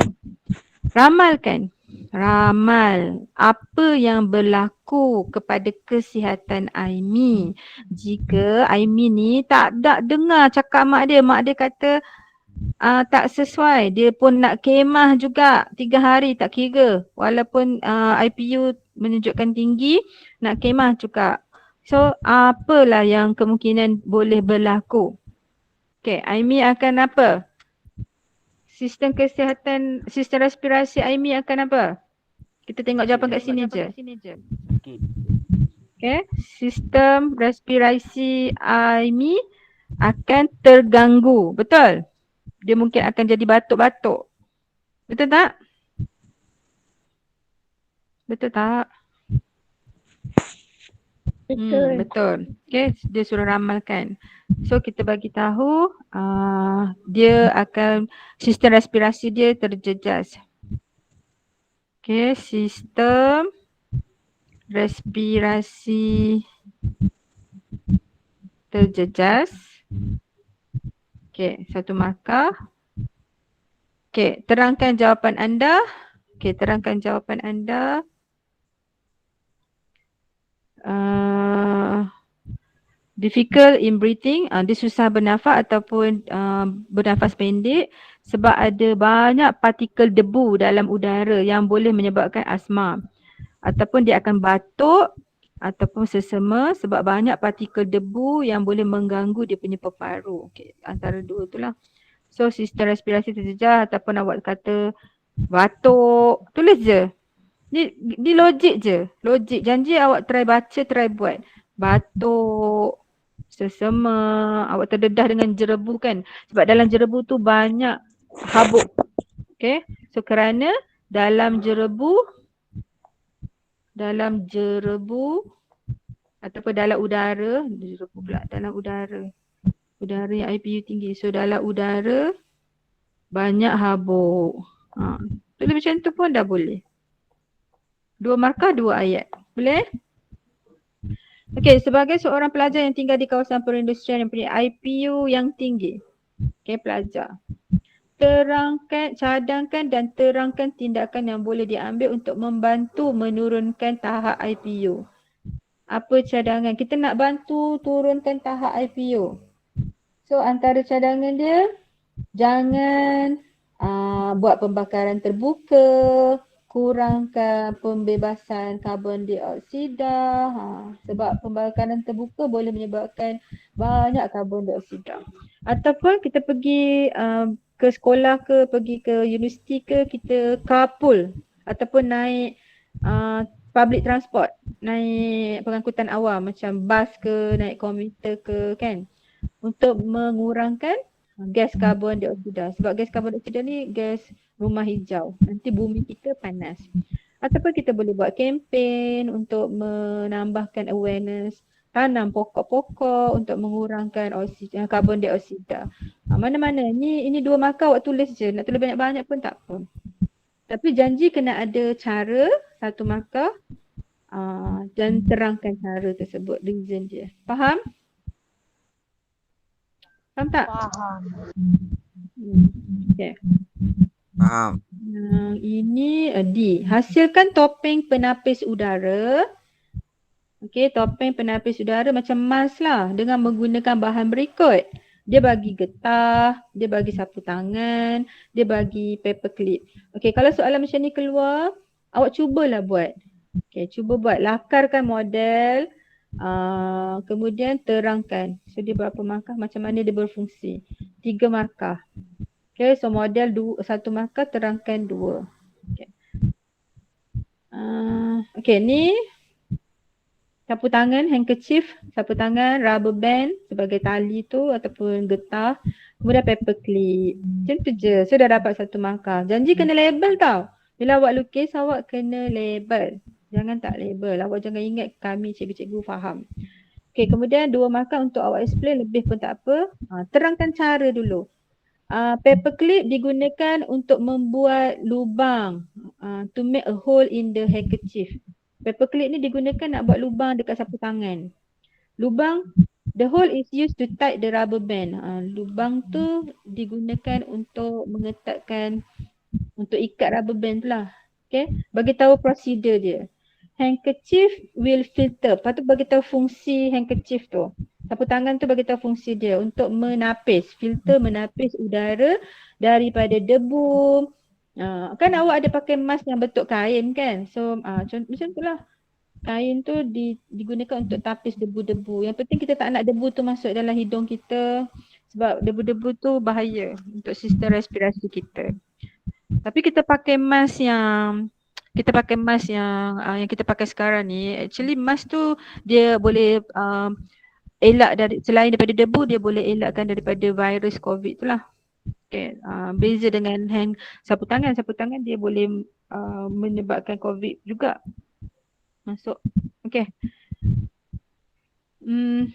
Ramalkan. Ramal. Apa yang berlaku kepada kesihatan Aimi jika Aimi ni tak dengar cakap mak dia. Mak dia kata tak sesuai. Dia pun nak kemah juga 3 hari tak kira. Walaupun IPU menunjukkan tinggi, nak kemah juga. So apalah yang kemungkinan boleh berlaku? Okay, Aimi akan apa? Sistem kesihatan, sistem respirasi Aimi akan apa? Kita tengok jawapan kat sini je. Okay, sistem respirasi Aimi akan terganggu. Betul? Dia mungkin akan jadi batuk-batuk. Betul tak? Betul tak? Betul. Betul. Okay, dia suruh ramalkan. So kita bagi tahu dia akan, sistem respirasi dia terjejas. Okay, sistem respirasi terjejas. Okay, satu markah. Okay, terangkan jawapan anda. Okay, terangkan jawapan anda. Difficult in breathing, dia susah bernafas ataupun bernafas pendek sebab ada banyak partikel debu dalam udara yang boleh menyebabkan asma. Ataupun dia akan batuk ataupun sesama sebab banyak partikel debu yang boleh mengganggu dia punya paru-paru. Okay, antara dua itulah. So sistem respirasi terjejas ataupun awak kata batuk, tulis je. Ni logik je. Logik. Janji awak try baca, try buat. Batuk, sesama, awak terdedah dengan jerebu kan. Sebab dalam jerebu tu banyak habuk. Okay. So kerana dalam jerebu ataupun dalam udara, jerebu pula, dalam udara. Udara yang IPU tinggi. So dalam udara banyak habuk. Tulis macam tu pun dah boleh. 2 markah, 2 ayat. Boleh? Okey, sebagai seorang pelajar yang tinggal di kawasan perindustrian yang punya IPU yang tinggi. Okey, pelajar. Cadangkan dan terangkan tindakan yang boleh diambil untuk membantu menurunkan tahap IPU. Apa cadangan? Kita nak bantu turunkan tahap IPU. So antara cadangan dia, jangan buat pembakaran terbuka, kurangkan pembebasan karbon dioksida. Sebab pembakaran terbuka boleh menyebabkan banyak karbon dioksida. Ataupun kita pergi ke sekolah ke, pergi ke universiti ke, kita carpool ataupun naik public transport, naik pengangkutan awam macam bas ke, naik komuter ke kan, untuk mengurangkan gas karbon dioksida. Sebab gas karbon dioksida ni gas rumah hijau. Nanti bumi kita panas. Ataupun kita boleh buat kempen untuk menambahkan awareness, tanam pokok-pokok untuk mengurangkan karbon dioksida. Mana-mana ini 2 markah awak tulis je, nak tulis banyak-banyak pun tak apa. Tapi janji kena ada cara 1 markah dan terangkan cara tersebut, reason dia. Faham? Faham tak? Faham. Okay. Faham. Ini D. Hasilkan topeng penapis udara. Okey, topeng penapis udara macam mask lah dengan menggunakan bahan berikut. Dia bagi getah, dia bagi sapu tangan, dia bagi paper clip. Okey, kalau soalan macam ni keluar, awak cubalah buat. Okey, cuba buat. Lakarkan model, kemudian terangkan. So dia berapa markah, macam mana dia berfungsi. 3 markah. Okey, so model 1 markah, terangkan 2. Okey. Okey, ni sapu tangan, handkerchief, sapu tangan, rubber band sebagai tali tu ataupun getah. Kemudian paper clip. Macam tu je. So dah dapat 1 markah. Janji kena label tau. Bila awak lukis, awak kena label. Jangan tak label. Awak jangan ingat kami cikgu-cikgu faham. Okey, kemudian 2 markah untuk awak explain, lebih pun tak apa. Terangkan cara dulu. Paper clip digunakan untuk membuat lubang, to make a hole in the handkerchief. Paper clip ni digunakan nak buat lubang dekat sapu tangan. Lubang, the hole is used to tight the rubber band. Lubang tu digunakan untuk mengetatkan, untuk ikat rubber band tu lah. Okay, bagi tahu prosedur dia. Handkerchief will filter. Lepas tu bagi tahu fungsi handkerchief tu. Sapu tangan tu bagi tahu fungsi dia untuk menapis, filter menapis udara daripada debu. Kan awak ada pakai mask yang bentuk kain kan? So macam tu lah. Kain tu digunakan untuk tapis debu-debu. Yang penting kita tak nak debu tu masuk dalam hidung kita. Sebab debu-debu tu bahaya untuk sistem respirasi kita. Tapi kita pakai mask yang yang kita pakai sekarang ni, actually mask tu dia boleh elak dari, selain daripada debu, dia boleh elakkan daripada virus COVID tu lah. Okay. Beza dengan sapu tangan dia boleh menyebabkan COVID juga masuk. Okay.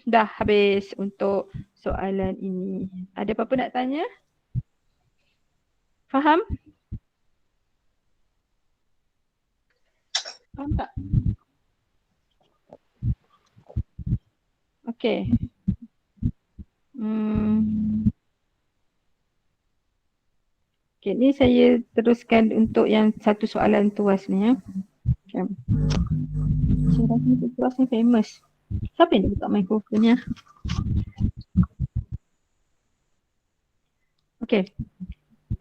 Dah habis untuk soalan ini. Ada apa-apa nak tanya? Faham? Faham tak? Okay. Okay, ni saya teruskan untuk yang satu soalan tuas ni ya. Okay. Saya rasa tuas ni famous. Siapa yang buka mikrofonnya? Okay.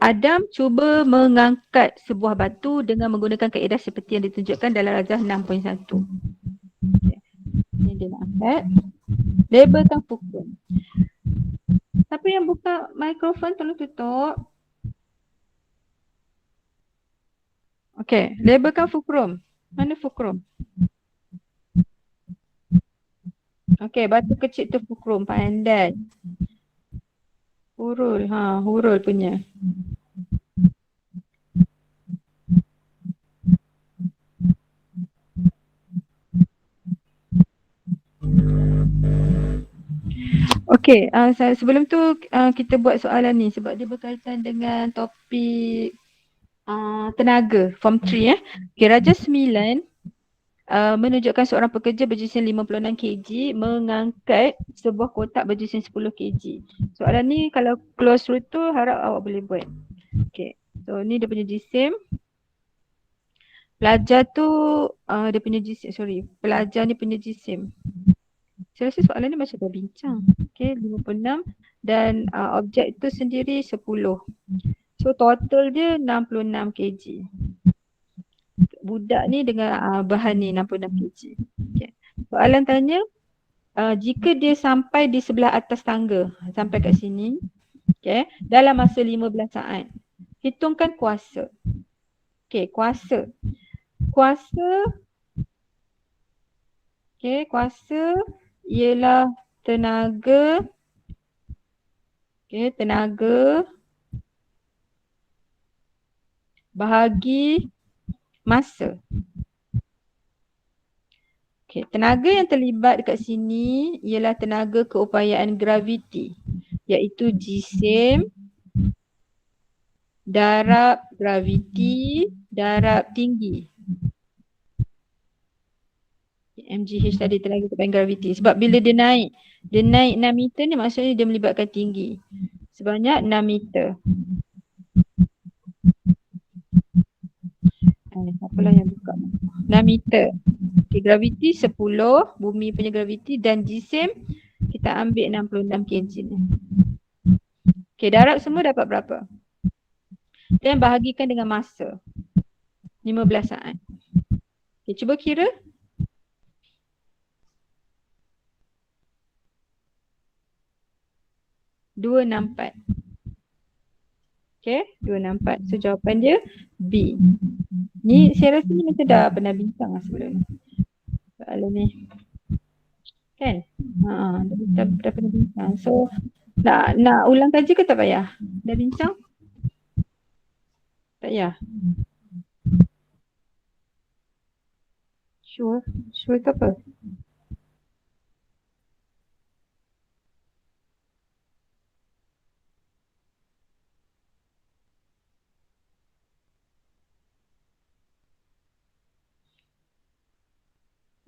Adam cuba mengangkat sebuah batu dengan menggunakan kaedah seperti yang ditunjukkan dalam rajah 6.1. Okay. Ini dia nak angkat. Labelkan fulcrum. Siapa yang buka mikrofon tolong tutup. Okay, labelkan fulcrum. Mana fulcrum? Okay, batu kecil tu fulcrum. Pandai. Hurul, hurul punya. Okay, sebelum tu kita buat soalan ni sebab dia berkaitan dengan topik tenaga, form 3 Okay, Rajah 9 menunjukkan seorang pekerja berjisim 56 kg mengangkat sebuah kotak berjisim 10 kg. Soalan ni kalau close root tu harap awak boleh buat. Okay, so ni dia punya jisim. Pelajar tu dia punya jisim, pelajar ni punya jisim. Saya rasa soalan ni macam dah bincang. Okay, 56 dan objek tu sendiri 10. So total dia 66 kg. Budak ni dengan bahan ni 66 kg. Okay. Soalan tanya, jika dia sampai di sebelah atas tangga, sampai kat sini, okay, dalam masa 15 saat, hitungkan kuasa. Okay, kuasa Okey, kuasa ialah tenaga. Okey, tenaga bahagi masa. Okey, tenaga yang terlibat dekat sini ialah tenaga keupayaan graviti, iaitu jisim darab graviti darab tinggi. MGH tadi tenaga keupayaan graviti. Sebab bila dia naik 6 meter ni maksudnya dia melibatkan tinggi. Sebanyak 6 meter. Apalah yang buka. 6 meter. Okay, graviti 10, bumi punya graviti, dan jisim kita ambil 66 kg ni. Okay, darab semua dapat berapa? Dan bahagikan dengan masa. 15 saat. Okay, cuba kira. Dua enam empat. Okay, 264. So jawapan dia B. Ni saya rasa ni macam dah pernah bincang lah sebelum ni. Soalan ni. Kan? Dah pernah bincang. So nak ulang kaji ke tak payah? Dah bincang? Tak payah? Sure? Sure ke apa?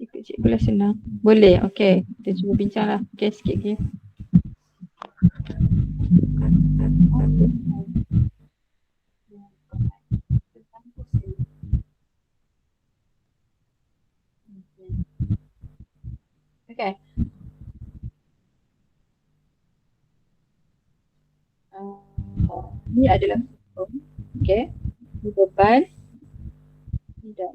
Ikut cikgu lah senang. Boleh, okey. Kita cuba bincang lah. Okey, sikit lagi. Okey. Ni adalah okey. Ni beban. Ni dah.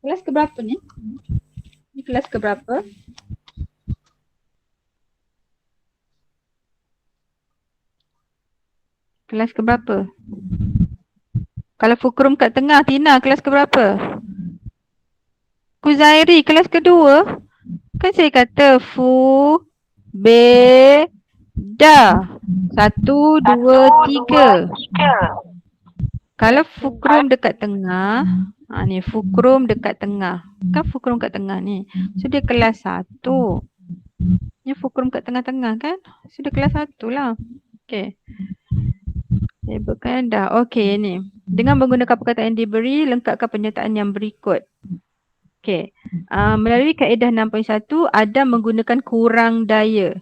Kelas ke berapa ni? Ni kelas ke berapa? Kelas ke berapa? Kalau Fukrum kat tengah, Tina kelas ke berapa? Kuzairi kelas kedua? Kan saya kata beda. 1, 2, 3. Kalau Fukrum dekat tengah, ni Fukrum dekat tengah. Kan Fukrum kat tengah ni. So dia kelas 1. Ni Fukrum kat tengah-tengah kan? So dia kelas 1 lah. Okay. Sebutkan dah. Okay ni. Dengan menggunakan perkataan yang diberi, lengkapkan pernyataan yang berikut. Okay. Melalui kaedah 6.1, Adam menggunakan kurang daya.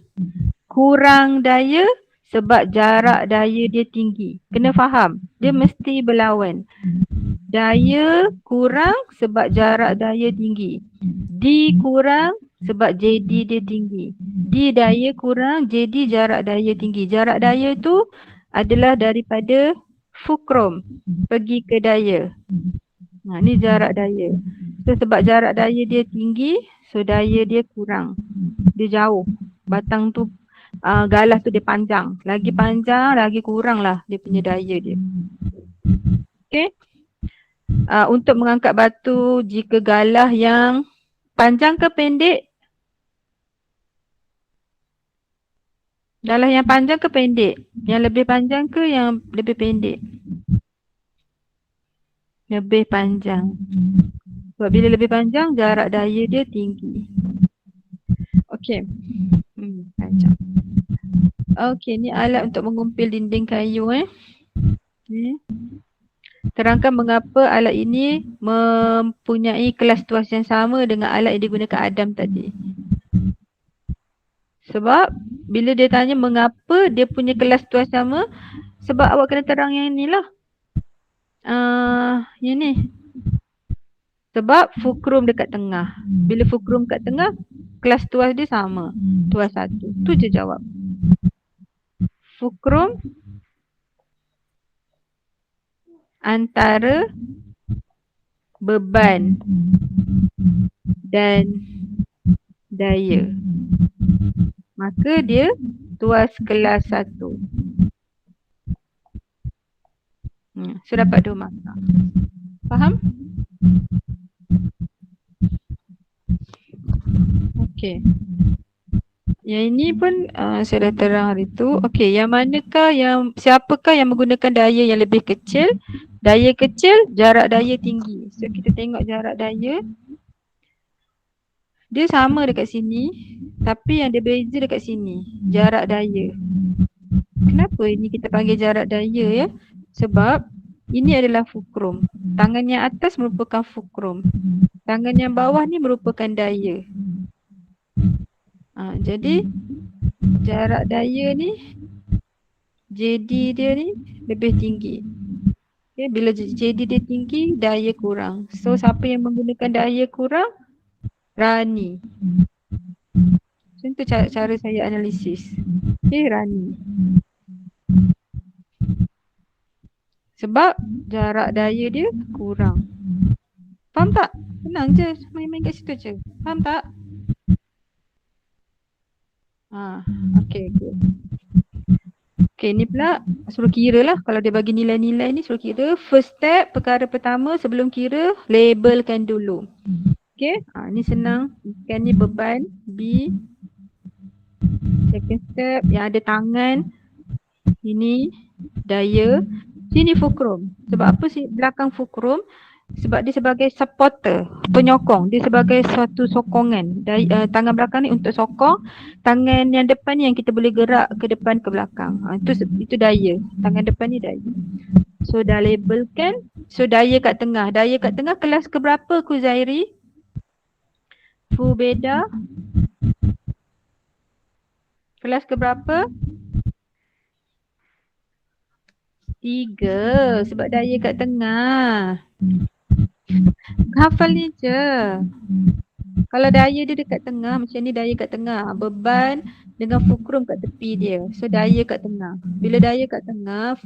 Kurang daya sebab jarak daya dia tinggi. Kena faham. Dia mesti berlawan. Daya kurang sebab jarak daya tinggi. D kurang sebab JD dia tinggi. D daya kurang, JD jarak daya tinggi. Jarak daya tu adalah daripada Fukrum pergi ke daya. Ni jarak daya. So sebab jarak daya dia tinggi, so daya dia kurang. Dia jauh. Batang tu galah tu dia panjang. Lagi panjang, lagi kurang lah dia punya daya dia. Okay. Untuk mengangkat batu jika galah yang panjang ke pendek? Galah yang panjang ke pendek? Yang lebih panjang ke yang lebih pendek? Lebih panjang. Sebab bila lebih panjang, jarak daya dia tinggi. Okey. Panjang. Okey, ni alat untuk mengumpil dinding kayu Terangkan mengapa alat ini mempunyai kelas tuas yang sama dengan alat yang digunakan Adam tadi. Sebab bila dia tanya mengapa dia punya kelas tuas sama, sebab awak kena terang yang ni lah. Yang ni. Sebab Fukrum dekat tengah. Bila Fukrum kat tengah, kelas tuas dia sama. Tuas 1. Tu je jawab. Fukrum antara beban dan daya. Maka dia tuas kelas 1. So dapat 2 markah. Faham? Okey. Yang ini pun saya dah terang hari tu. Okey, siapakah yang menggunakan daya yang lebih kecil? Daya kecil, jarak daya tinggi. So kita tengok jarak daya. Dia sama dekat sini, tapi yang dia beza dekat sini, jarak daya. Kenapa ini kita panggil jarak daya ya? Sebab ini adalah fulcrum. Tangan yang atas merupakan fulcrum. Tangan yang bawah ni merupakan daya. Jadi jarak daya ni, JD dia ni lebih tinggi. Okay, bila JD dia tinggi, daya kurang. So siapa yang menggunakan daya kurang? Rani. So itu cara saya analisis. Okay, Rani. Sebab jarak daya dia kurang. Faham tak? Senang je, main-main kat situ je. Faham tak? Okay, good. Okay, ni pula suruh kira lah. Kalau dia bagi nilai-nilai ni suruh kira. First step, perkara pertama sebelum kira, labelkan dulu. Okay, ni senang. Ikan ni beban B. Second step, yang ada tangan. Ini daya. Sini fulcrum. Sebab apa sih belakang fulcrum? Sebab dia sebagai supporter, penyokong. Dia sebagai suatu sokongan. Tangan belakang ni untuk sokong. Tangan yang depan ni yang kita boleh gerak ke depan ke belakang. Itu daya. Tangan depan ni daya. So dah labelkan. So daya kat tengah. Daya kat tengah kelas ke berapa Kuzairi? Fubeda. Kelas ke berapa? 3. Sebab daya kat tengah. Hafal ni je. Kalau daya dia dekat tengah, macam ni daya kat tengah. Beban dengan fulcrum kat tepi dia. So daya kat tengah. Bila daya kat tengah,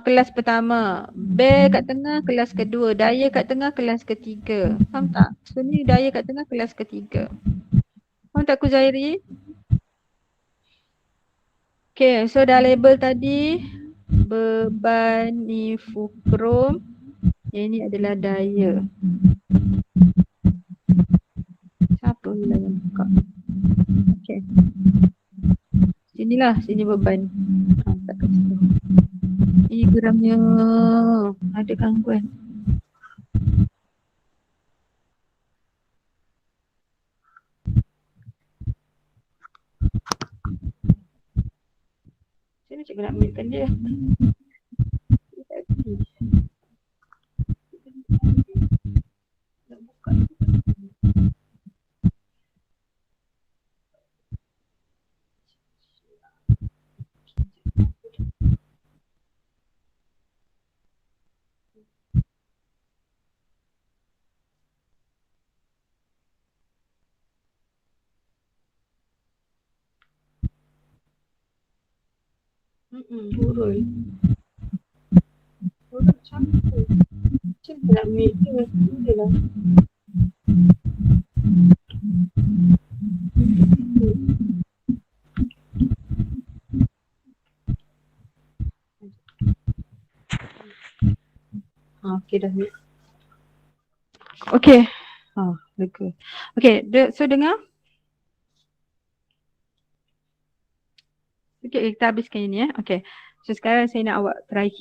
kelas pertama. Bear kat tengah, kelas kedua. Daya kat tengah, kelas ketiga. Faham tak? So ni daya kat tengah, kelas ketiga. Faham tak Kuzairi? Okay, so dah label tadi. Beban ni fulcrum. Yang ni adalah daya. Siapa pula yang buka? Okay. Sini beban. Tak kat situ. Geramnya. Ada gangguan. Saya cikgu nak mute-kan dia. Nak buka. Hurul. Hurul macam apa? Macam nak mute dia. Dia lah. Okay dah mute. Okay. Lega. Okay, so dengar. Okay, kita habiskan ini ya. Okay. So sekarang saya nak awak try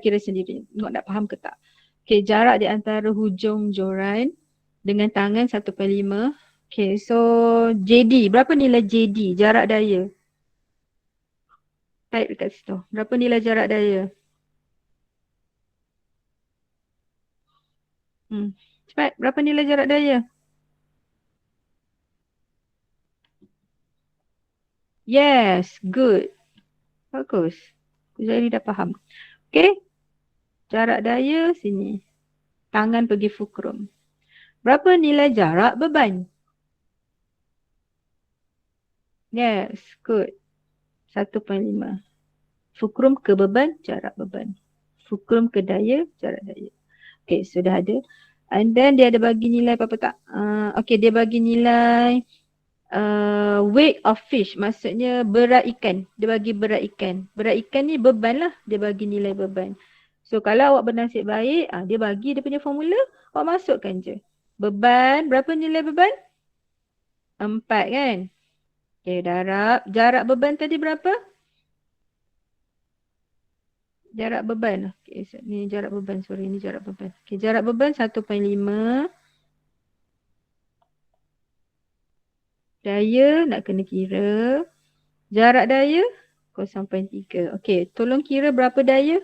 kira sendiri. Tengok nak faham ke tak. Okay, jarak di antara hujung joran dengan tangan 1/5. Okay, so JD. Berapa nilai JD? Jarak daya. Type dekat situ. Berapa nilai jarak daya? Cepat. Berapa nilai jarak daya? Yes, good. Bagus. Kuzairi dah faham. Okay. Jarak daya sini. Tangan pergi fulcrum. Berapa nilai jarak beban? Yes, good. 1/5. Fulcrum ke beban, jarak beban. Fulcrum ke daya, jarak daya. Okay, sudah ada. And then dia ada bagi nilai apa-apa tak? Okay, dia bagi nilai weight of fish. Maksudnya berat ikan. Dia bagi berat ikan. Berat ikan ni beban lah. Dia bagi nilai beban. So kalau awak bernasib baik, dia bagi dia punya formula, awak masukkan je. Beban, berapa nilai beban? 4 kan? Okay, jarak beban tadi berapa? Jarak beban. Okay, ni jarak beban, sorry, ni jarak beban. Okay, jarak beban 1.5. Daya nak kena kira. Jarak daya 0.3. Okay, tolong kira berapa daya?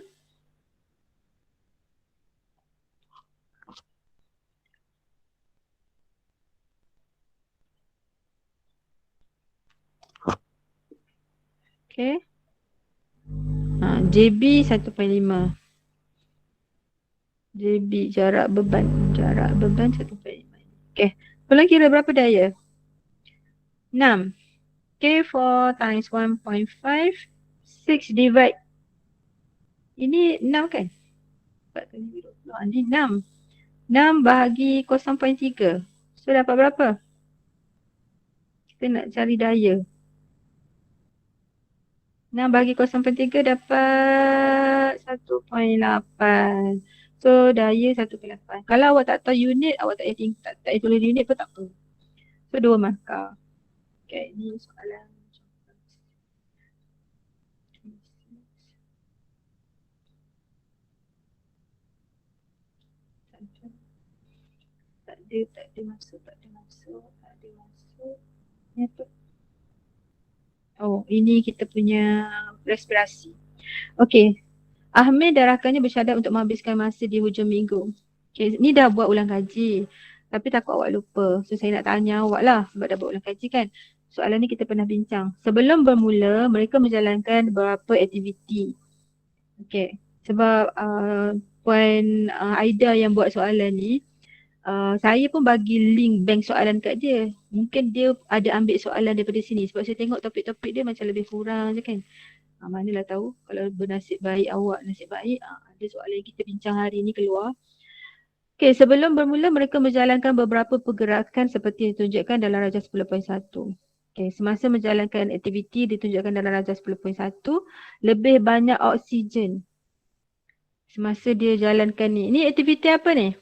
Okay. JB 1.5. JB jarak beban. Jarak beban 1.5. Okay. Tolong kira berapa daya? 6. Okay, 4 times 1.5. 6 divide. Ini 6 kan? 4 kali 20. Ini 6. 6 bahagi 0.3. So dapat berapa? Kita nak cari daya. 6 bahagi 0.3 dapat 1.8. So daya 1.8. Kalau awak tak tahu unit, awak tak payah tulis unit pun tak apa. So 2 markah. Okay, ni soalan. Tak ada masuk. Ni apa? Oh, ini kita punya respirasi. Okay. Ahmed dan rakannya bersyadat untuk menghabiskan masa di hujung minggu. Okay, ni dah buat ulang kaji. Tapi takut awak lupa. So saya nak tanya awak lah sebab dah buat ulang kaji kan. Soalan ni kita pernah bincang. Sebelum bermula, mereka menjalankan beberapa aktiviti. Okay. Sebab Puan Aida yang buat soalan ni, saya pun bagi link bank soalan kat dia. Mungkin dia ada ambil soalan daripada sini. Sebab saya tengok topik-topik dia macam lebih kurang je kan. Manalah tahu kalau bernasib baik awak nasib baik, ada soalan yang kita bincang hari ni keluar. Okay, sebelum bermula mereka menjalankan beberapa pergerakan seperti ditunjukkan dalam Rajah 10.1. Okay, semasa menjalankan aktiviti ditunjukkan dalam Rajah 10.1, lebih banyak oksigen. Semasa dia jalankan ni. Ni aktiviti apa ni?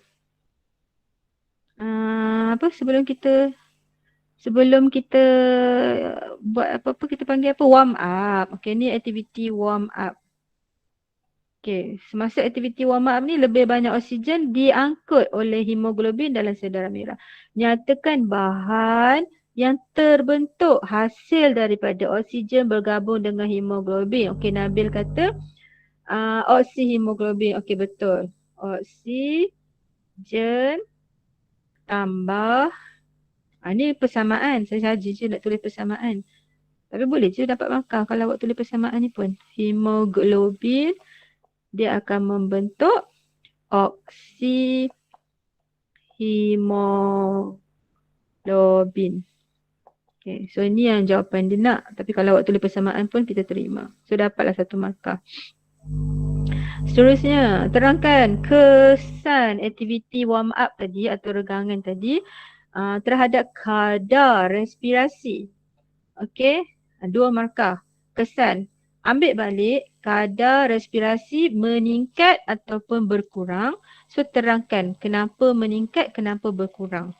Sebelum kita buat apa-apa kita panggil apa? Warm up. Okay, ni aktiviti warm up. Okay, semasa aktiviti warm up ni lebih banyak oksigen diangkut oleh hemoglobin dalam sel darah merah. Nyatakan bahan yang terbentuk hasil daripada oksigen bergabung dengan hemoglobin. Okay, Nabil kata oksihemoglobin. Okay, betul. Oksigen tambah. Ni persamaan. Saya saja je nak tulis persamaan. Tapi boleh je dapat markah kalau awak tulis persamaan ni pun. Hemoglobin dia akan membentuk oksihemoglobin. Okay, so ini yang jawapan dia nak. Tapi kalau awak tulis persamaan pun kita terima. So dapatlah 1 markah. Seterusnya, terangkan kesan aktiviti warm up tadi atau regangan tadi terhadap kadar respirasi. Okay, 2 markah. Kesan. Ambil balik kadar respirasi meningkat ataupun berkurang. So terangkan kenapa meningkat, kenapa berkurang.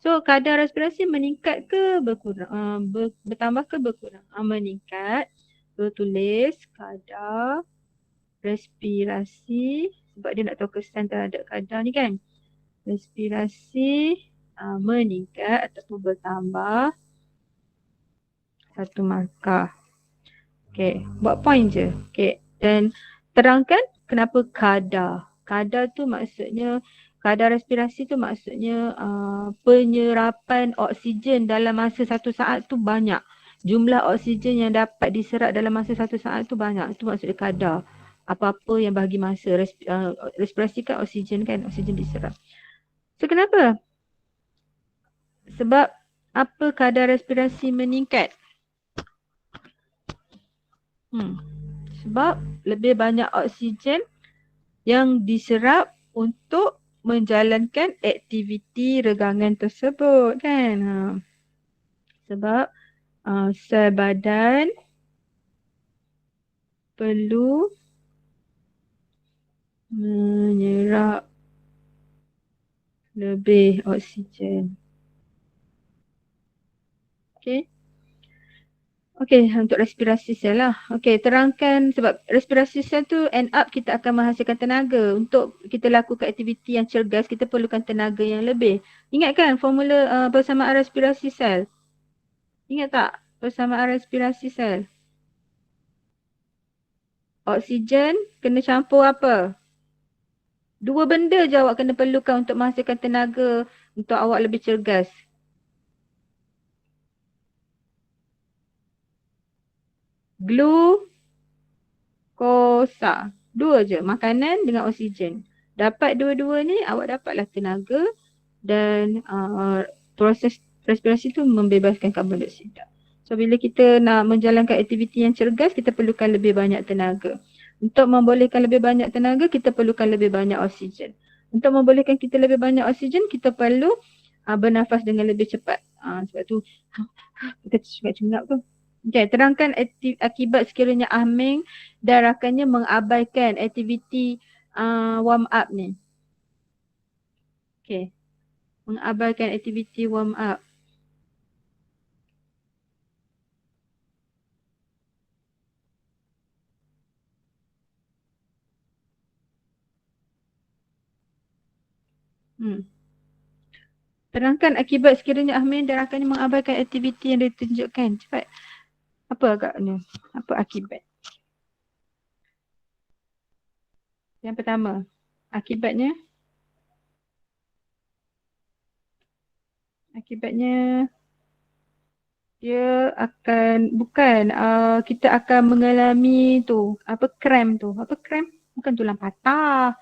So kadar respirasi meningkat ke berkurang? Bertambah ke berkurang? Meningkat. So tulis kadar respirasi sebab dia nak tahu kesan terhadap kadar ni kan. Respirasi meningkat ataupun bertambah 1 markah. Okay, buat point je. Okay, dan terangkan kenapa kadar. Kadar tu maksudnya, kadar respirasi tu maksudnya penyerapan oksigen dalam masa 1 saat tu banyak. Jumlah oksigen yang dapat diserap dalam masa 1 saat tu banyak. Itu maksudnya kadar. Apa-apa yang bagi masa. Respirasi kan oksigen diserap. So kenapa? Sebab apa kadar respirasi meningkat? Sebab lebih banyak oksigen yang diserap untuk menjalankan aktiviti regangan tersebut kan. Sebab sel badan perlu menyerap lebih oksigen. Okey. Okey, untuk respirasi sel lah. Okey, terangkan sebab respirasi sel tu end up kita akan menghasilkan tenaga. Untuk kita lakukan aktiviti yang cergas, kita perlukan tenaga yang lebih. Ingat kan formula persamaan respirasi sel? Ingat tak persamaan respirasi sel? Oksigen kena campur apa? Dua benda je awak kena perlukan untuk menghasilkan tenaga untuk awak lebih cergas. Glukosa. Dua je, makanan dengan oksigen. Dapat dua-dua ni, awak dapatlah tenaga dan proses respirasi tu membebaskan karbon dioksida. So bila kita nak menjalankan aktiviti yang cergas, kita perlukan lebih banyak tenaga. Untuk membolehkan lebih banyak tenaga, kita perlukan lebih banyak oksigen. Untuk membolehkan kita lebih banyak oksigen, kita perlu bernafas dengan lebih cepat. Sebab tu kita cengap-cengap tu. Okay, terangkan akibat sekiranya Ahming dan rakannya mengabaikan aktiviti warm up ni. Okay, mengabaikan aktiviti warm up. Terangkan akibat sekiranya Ahming dan rakannya mengabaikan aktiviti yang ditunjukkan. Cepat. Apa agaknya? Apa akibat? Yang pertama, akibatnya dia akan kita akan mengalami tu cramp tu. Apa cramp? Bukan tulang patah.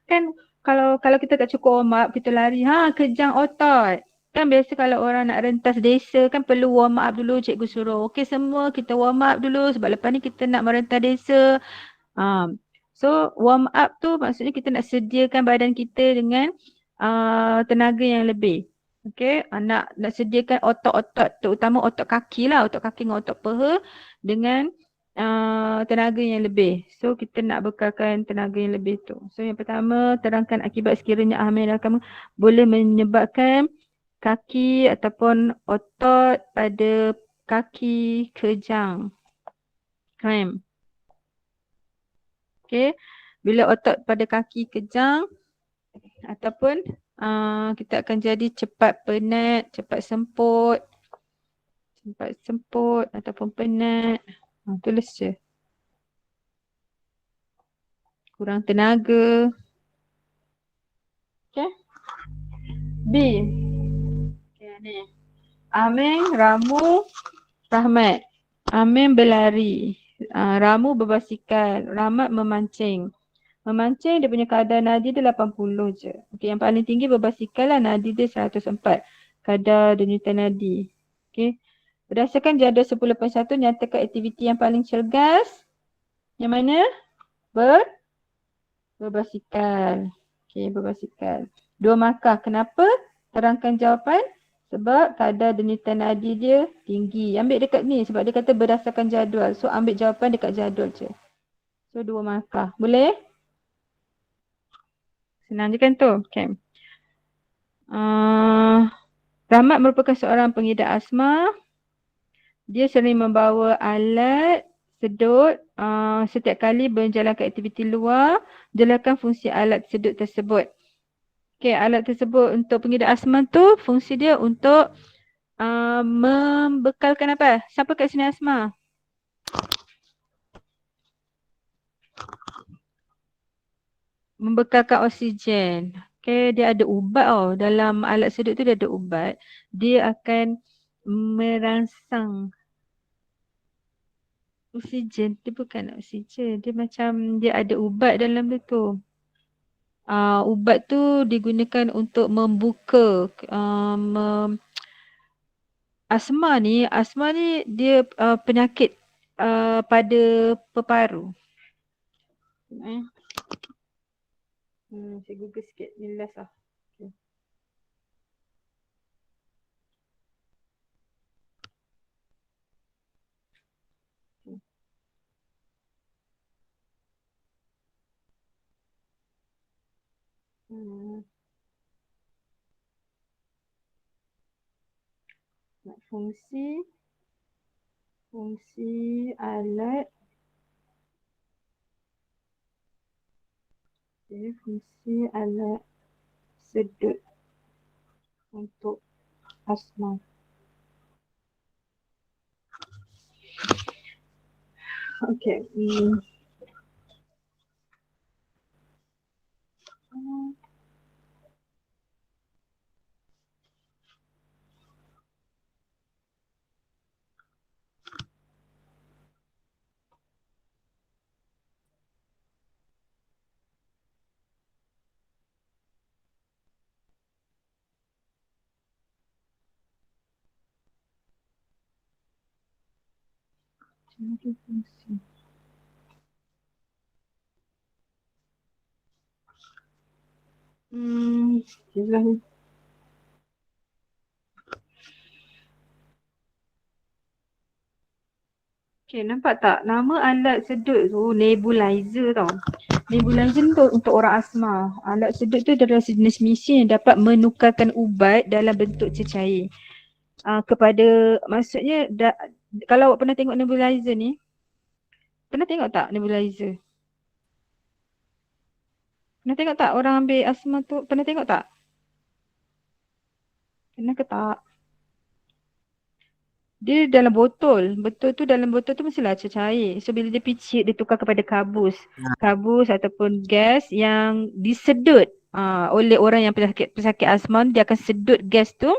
Kan kalau kita tak cukup warm up, kita lari kejang otot. Kan biasa kalau orang nak rentas desa kan perlu warm up dulu, cikgu suruh. Okey semua kita warm up dulu sebab lepas ni kita nak merentas desa. So warm up tu maksudnya kita nak sediakan badan kita dengan tenaga yang lebih. Okey, nak sediakan otot-otot terutama otot kaki lah, otot kaki dengan otot paha dengan tenaga yang lebih. So kita nak bekalkan tenaga yang lebih tu. So yang pertama, terangkan akibat sekiranya Ahmil kamu boleh menyebabkan kaki ataupun otot pada kaki kejang. Cramp. Okay, bila otot pada kaki kejang ataupun kita akan jadi cepat penat, cepat semput ataupun penat. Tulis je. Kurang tenaga. Okay. B. Okay, ni. Amin, Ramu, Rahmat. Amin berlari. Ramu berbasikal. Rahmat memancing. Memancing dia punya kadar nadi dia 80 je. Okey, yang paling tinggi berbasikal lah, nadi dia 104. Kadar denyutan nadi. Okey. Berdasarkan jadual 10.1 nyatakan aktiviti yang paling cergas. Yang mana? Berbasikal. Okey, berbasikal. 2 markah. Kenapa? Terangkan jawapan. Sebab kadar denyutan nadi dia tinggi. Ambil dekat ni sebab dia kata berdasarkan jadual. So ambil jawapan dekat jadual je. So 2 markah. Boleh? Senang je kan tu? Okay. Rahmat merupakan seorang pengidap asma. Dia sering membawa alat sedut setiap kali menjalankan aktiviti luar. Jelaskan fungsi alat sedut tersebut. Okay, alat tersebut untuk pengidap asma tu fungsi dia untuk membekalkan apa? Siapa kat sini asma? Membekalkan oksigen. Okay, dia ada ubat dalam alat sedut tu dia ada ubat. Dia akan merangsang oksigen. Dia bukan oksigen. Dia macam dia ada ubat dalam dia tu. Ubat tu digunakan untuk membuka asma ni dia penyakit pada peparu. Saya google sikit. Ni last lah. Okay. Hmm. Nak fungsi alat. Okay, fungsi alat sedut untuk asma. Okay. Cari fungsi. Jelas ni. Okay, nampak tak? Nama alat sedut tu nebulizer tau. Nebulizer ni untuk orang asma. Alat sedut tu adalah jenis mesin yang dapat menukarkan ubat dalam bentuk cecair. Kepada, maksudnya, kalau awak pernah tengok nebulizer ni, pernah tengok tak nebulizer? Pernah tengok tak orang ambil asma tu? Pernah tengok tak? Pernah ke tak? Dia dalam botol. Betul tu dalam botol tu mestilah cecair. So bila dia picit, dia tukar kepada kabus. Kabus ataupun gas yang disedut oleh orang yang pesakit asma. Dia akan sedut gas tu,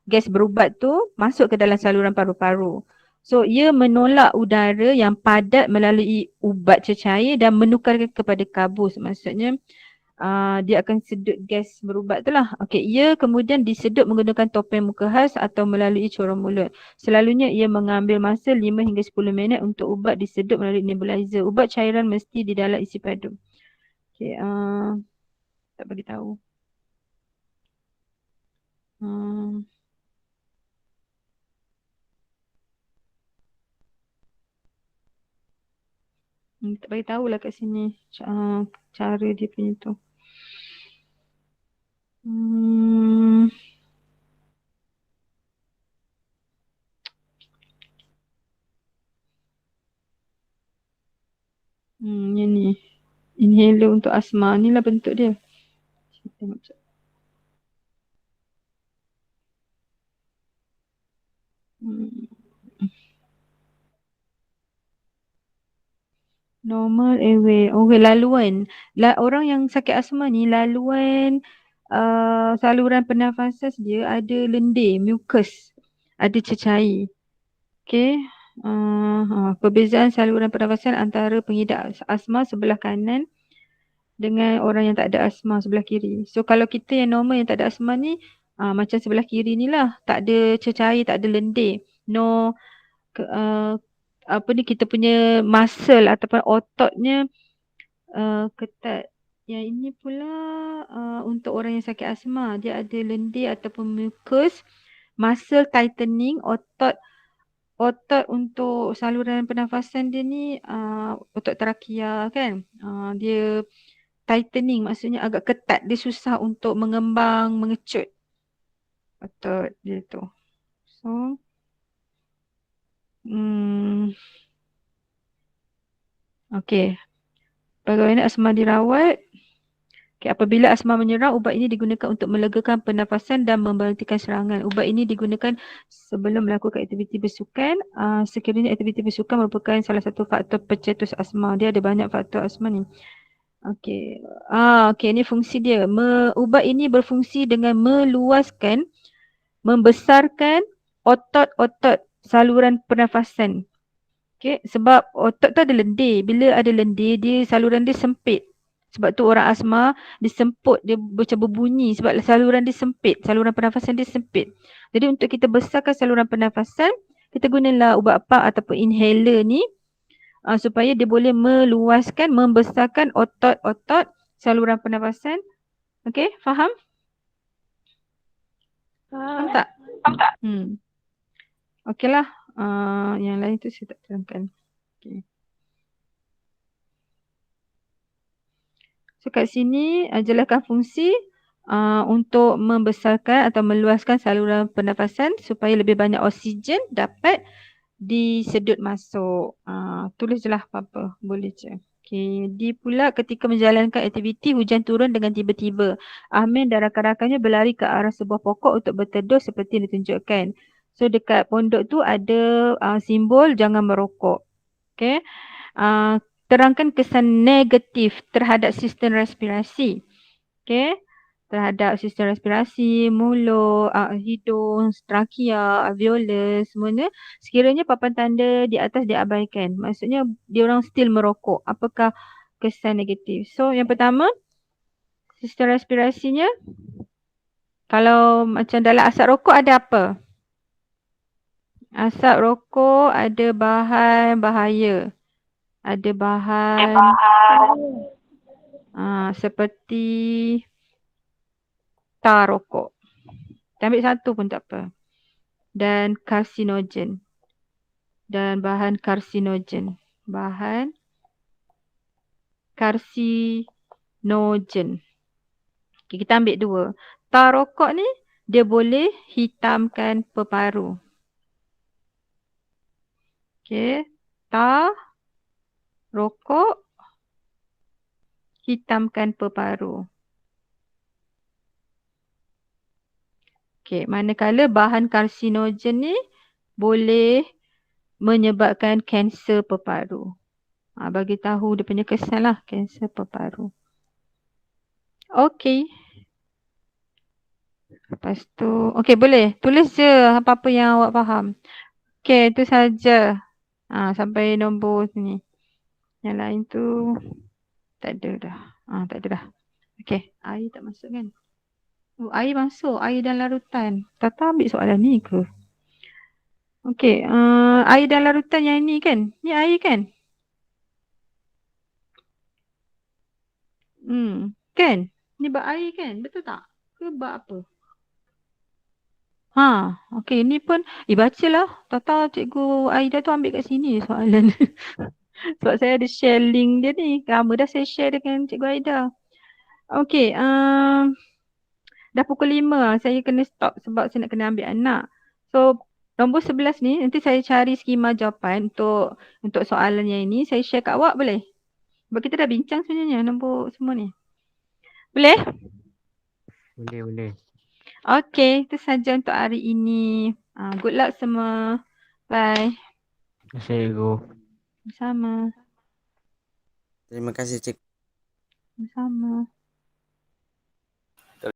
gas berubat tu masuk ke dalam saluran paru-paru. So ia menolak udara yang padat melalui ubat cecair dan menukarkan kepada kabus. Maksudnya dia akan sedut gas berubat tu lah. Okey, ia kemudian disedut menggunakan topeng muka khas atau melalui corong mulut. Selalunya ia mengambil masa 5 hingga 10 minit untuk ubat disedut melalui nebulizer. Ubat cairan mesti di dalam isi padu. Okey, tak bagi tahu. Tak bagi tahulah kat sini cara dia punya tu. Yang ni. Inhaler untuk asma. Ni lah bentuk dia. Tengok sekejap. Normal airway. Okay, laluan. Orang yang sakit asma ni laluan saluran pernafasan dia ada lendir, mucus, ada cecair. Okay. Perbezaan saluran pernafasan antara pengidap asma sebelah kanan dengan orang yang tak ada asma sebelah kiri. So kalau kita yang normal yang tak ada asma ni macam sebelah kiri ni lah. Tak ada cecair, tak ada lendir. No kita punya muscle ataupun ototnya ketat. Yang ini pula untuk orang yang sakit asma. Dia ada lendir ataupun mucus, muscle tightening, otot untuk saluran pernafasan dia ni otot trakea kan. Dia tightening, maksudnya agak ketat. Dia susah untuk mengembang, mengecut otot dia tu. So okay. Bagaimana asma dirawat? Okay, apabila asma menyerang, ubat ini digunakan untuk melegakan pernafasan dan memberhentikan serangan. Ubat ini digunakan sebelum melakukan aktiviti bersukan. Sekiranya aktiviti bersukan merupakan salah satu faktor pencetus asma. Dia ada banyak faktor asma ni. Okay. Okay, ini fungsi dia. Ubat ini berfungsi dengan meluaskan, membesarkan otot-otot saluran pernafasan. Okay, sebab otot tu ada lendir. Bila ada lendir, saluran dia sempit. Sebab tu orang asma dia semput, dia macam berbunyi sebab saluran dia sempit, saluran pernafasan dia sempit. Jadi untuk kita besarkan saluran pernafasan, kita gunalah ubat apa ataupun inhaler ni supaya dia boleh meluaskan, membesarkan otot-otot saluran pernafasan. Okay, faham? Faham tak? Okey lah. Yang lain tu saya tak terangkan. Okay. So kat sini jelaskan fungsi untuk membesarkan atau meluaskan saluran pernafasan supaya lebih banyak oksigen dapat disedut masuk. Tulis je lah apa-apa. Boleh je. Okay. D pula ketika menjalankan aktiviti hujan turun dengan tiba-tiba. Amin dan rakan-rakannya berlari ke arah sebuah pokok untuk berteduh seperti yang ditunjukkan. So dekat pondok tu ada simbol jangan merokok. Okay. Terangkan kesan negatif terhadap sistem respirasi. Okay. Terhadap sistem respirasi, mulut, hidung, trakea, alveolus, semuanya. Sekiranya papan tanda di atas diabaikan. Maksudnya diorang still merokok. Apakah kesan negatif? So yang pertama, sistem respirasinya. Kalau macam dalam asap rokok ada apa? Asap rokok ada bahan bahaya. Ada bahan seperti tar rokok. Kita ambil satu pun tak apa. Dan karsinogen. Dan bahan karsinogen. Bahan karsinogen. Okay, kita ambil dua. Tar rokok ni dia boleh hitamkan peparu. Okay. Tar rokok hitamkan peparu. Okay, manakala bahan karsinogen ni boleh menyebabkan kanser peparu. Bagi tahu dia punya kesan lah, kanser peparu. Okay. Lepas tu, okay boleh. Tulis je apa-apa yang awak faham. Okay, itu saja. Sampai nombor sini. Yang lain tu tak ada dah. Tak ada dah. Okay, air tak masuk kan? Oh, air masuk. Air dan larutan. Tata ambil soalan ni ke? Okay, air dan larutan yang ni kan? Ni air kan? Kan? Ni bak air kan? Betul tak? Ke bak apa? Okay, ni pun bacalah. Tata cikgu Aida tu ambil kat sini soalan. Sebab saya ada share link dia ni. Lama dah saya share dengan cikgu Aida. Okay, dah pukul 5 saya kena stop sebab saya nak kena ambil anak. So, nombor 11 ni nanti saya cari skema jawapan untuk soalan yang ini. Saya share kat awak boleh? Sebab kita dah bincang sebenarnya nombor semua ni. Boleh? Boleh. Okay, itu saja untuk hari ini. Good luck semua. Bye. Terima kasih, Cikgu. Sama. Terima kasih, Cik. Sama.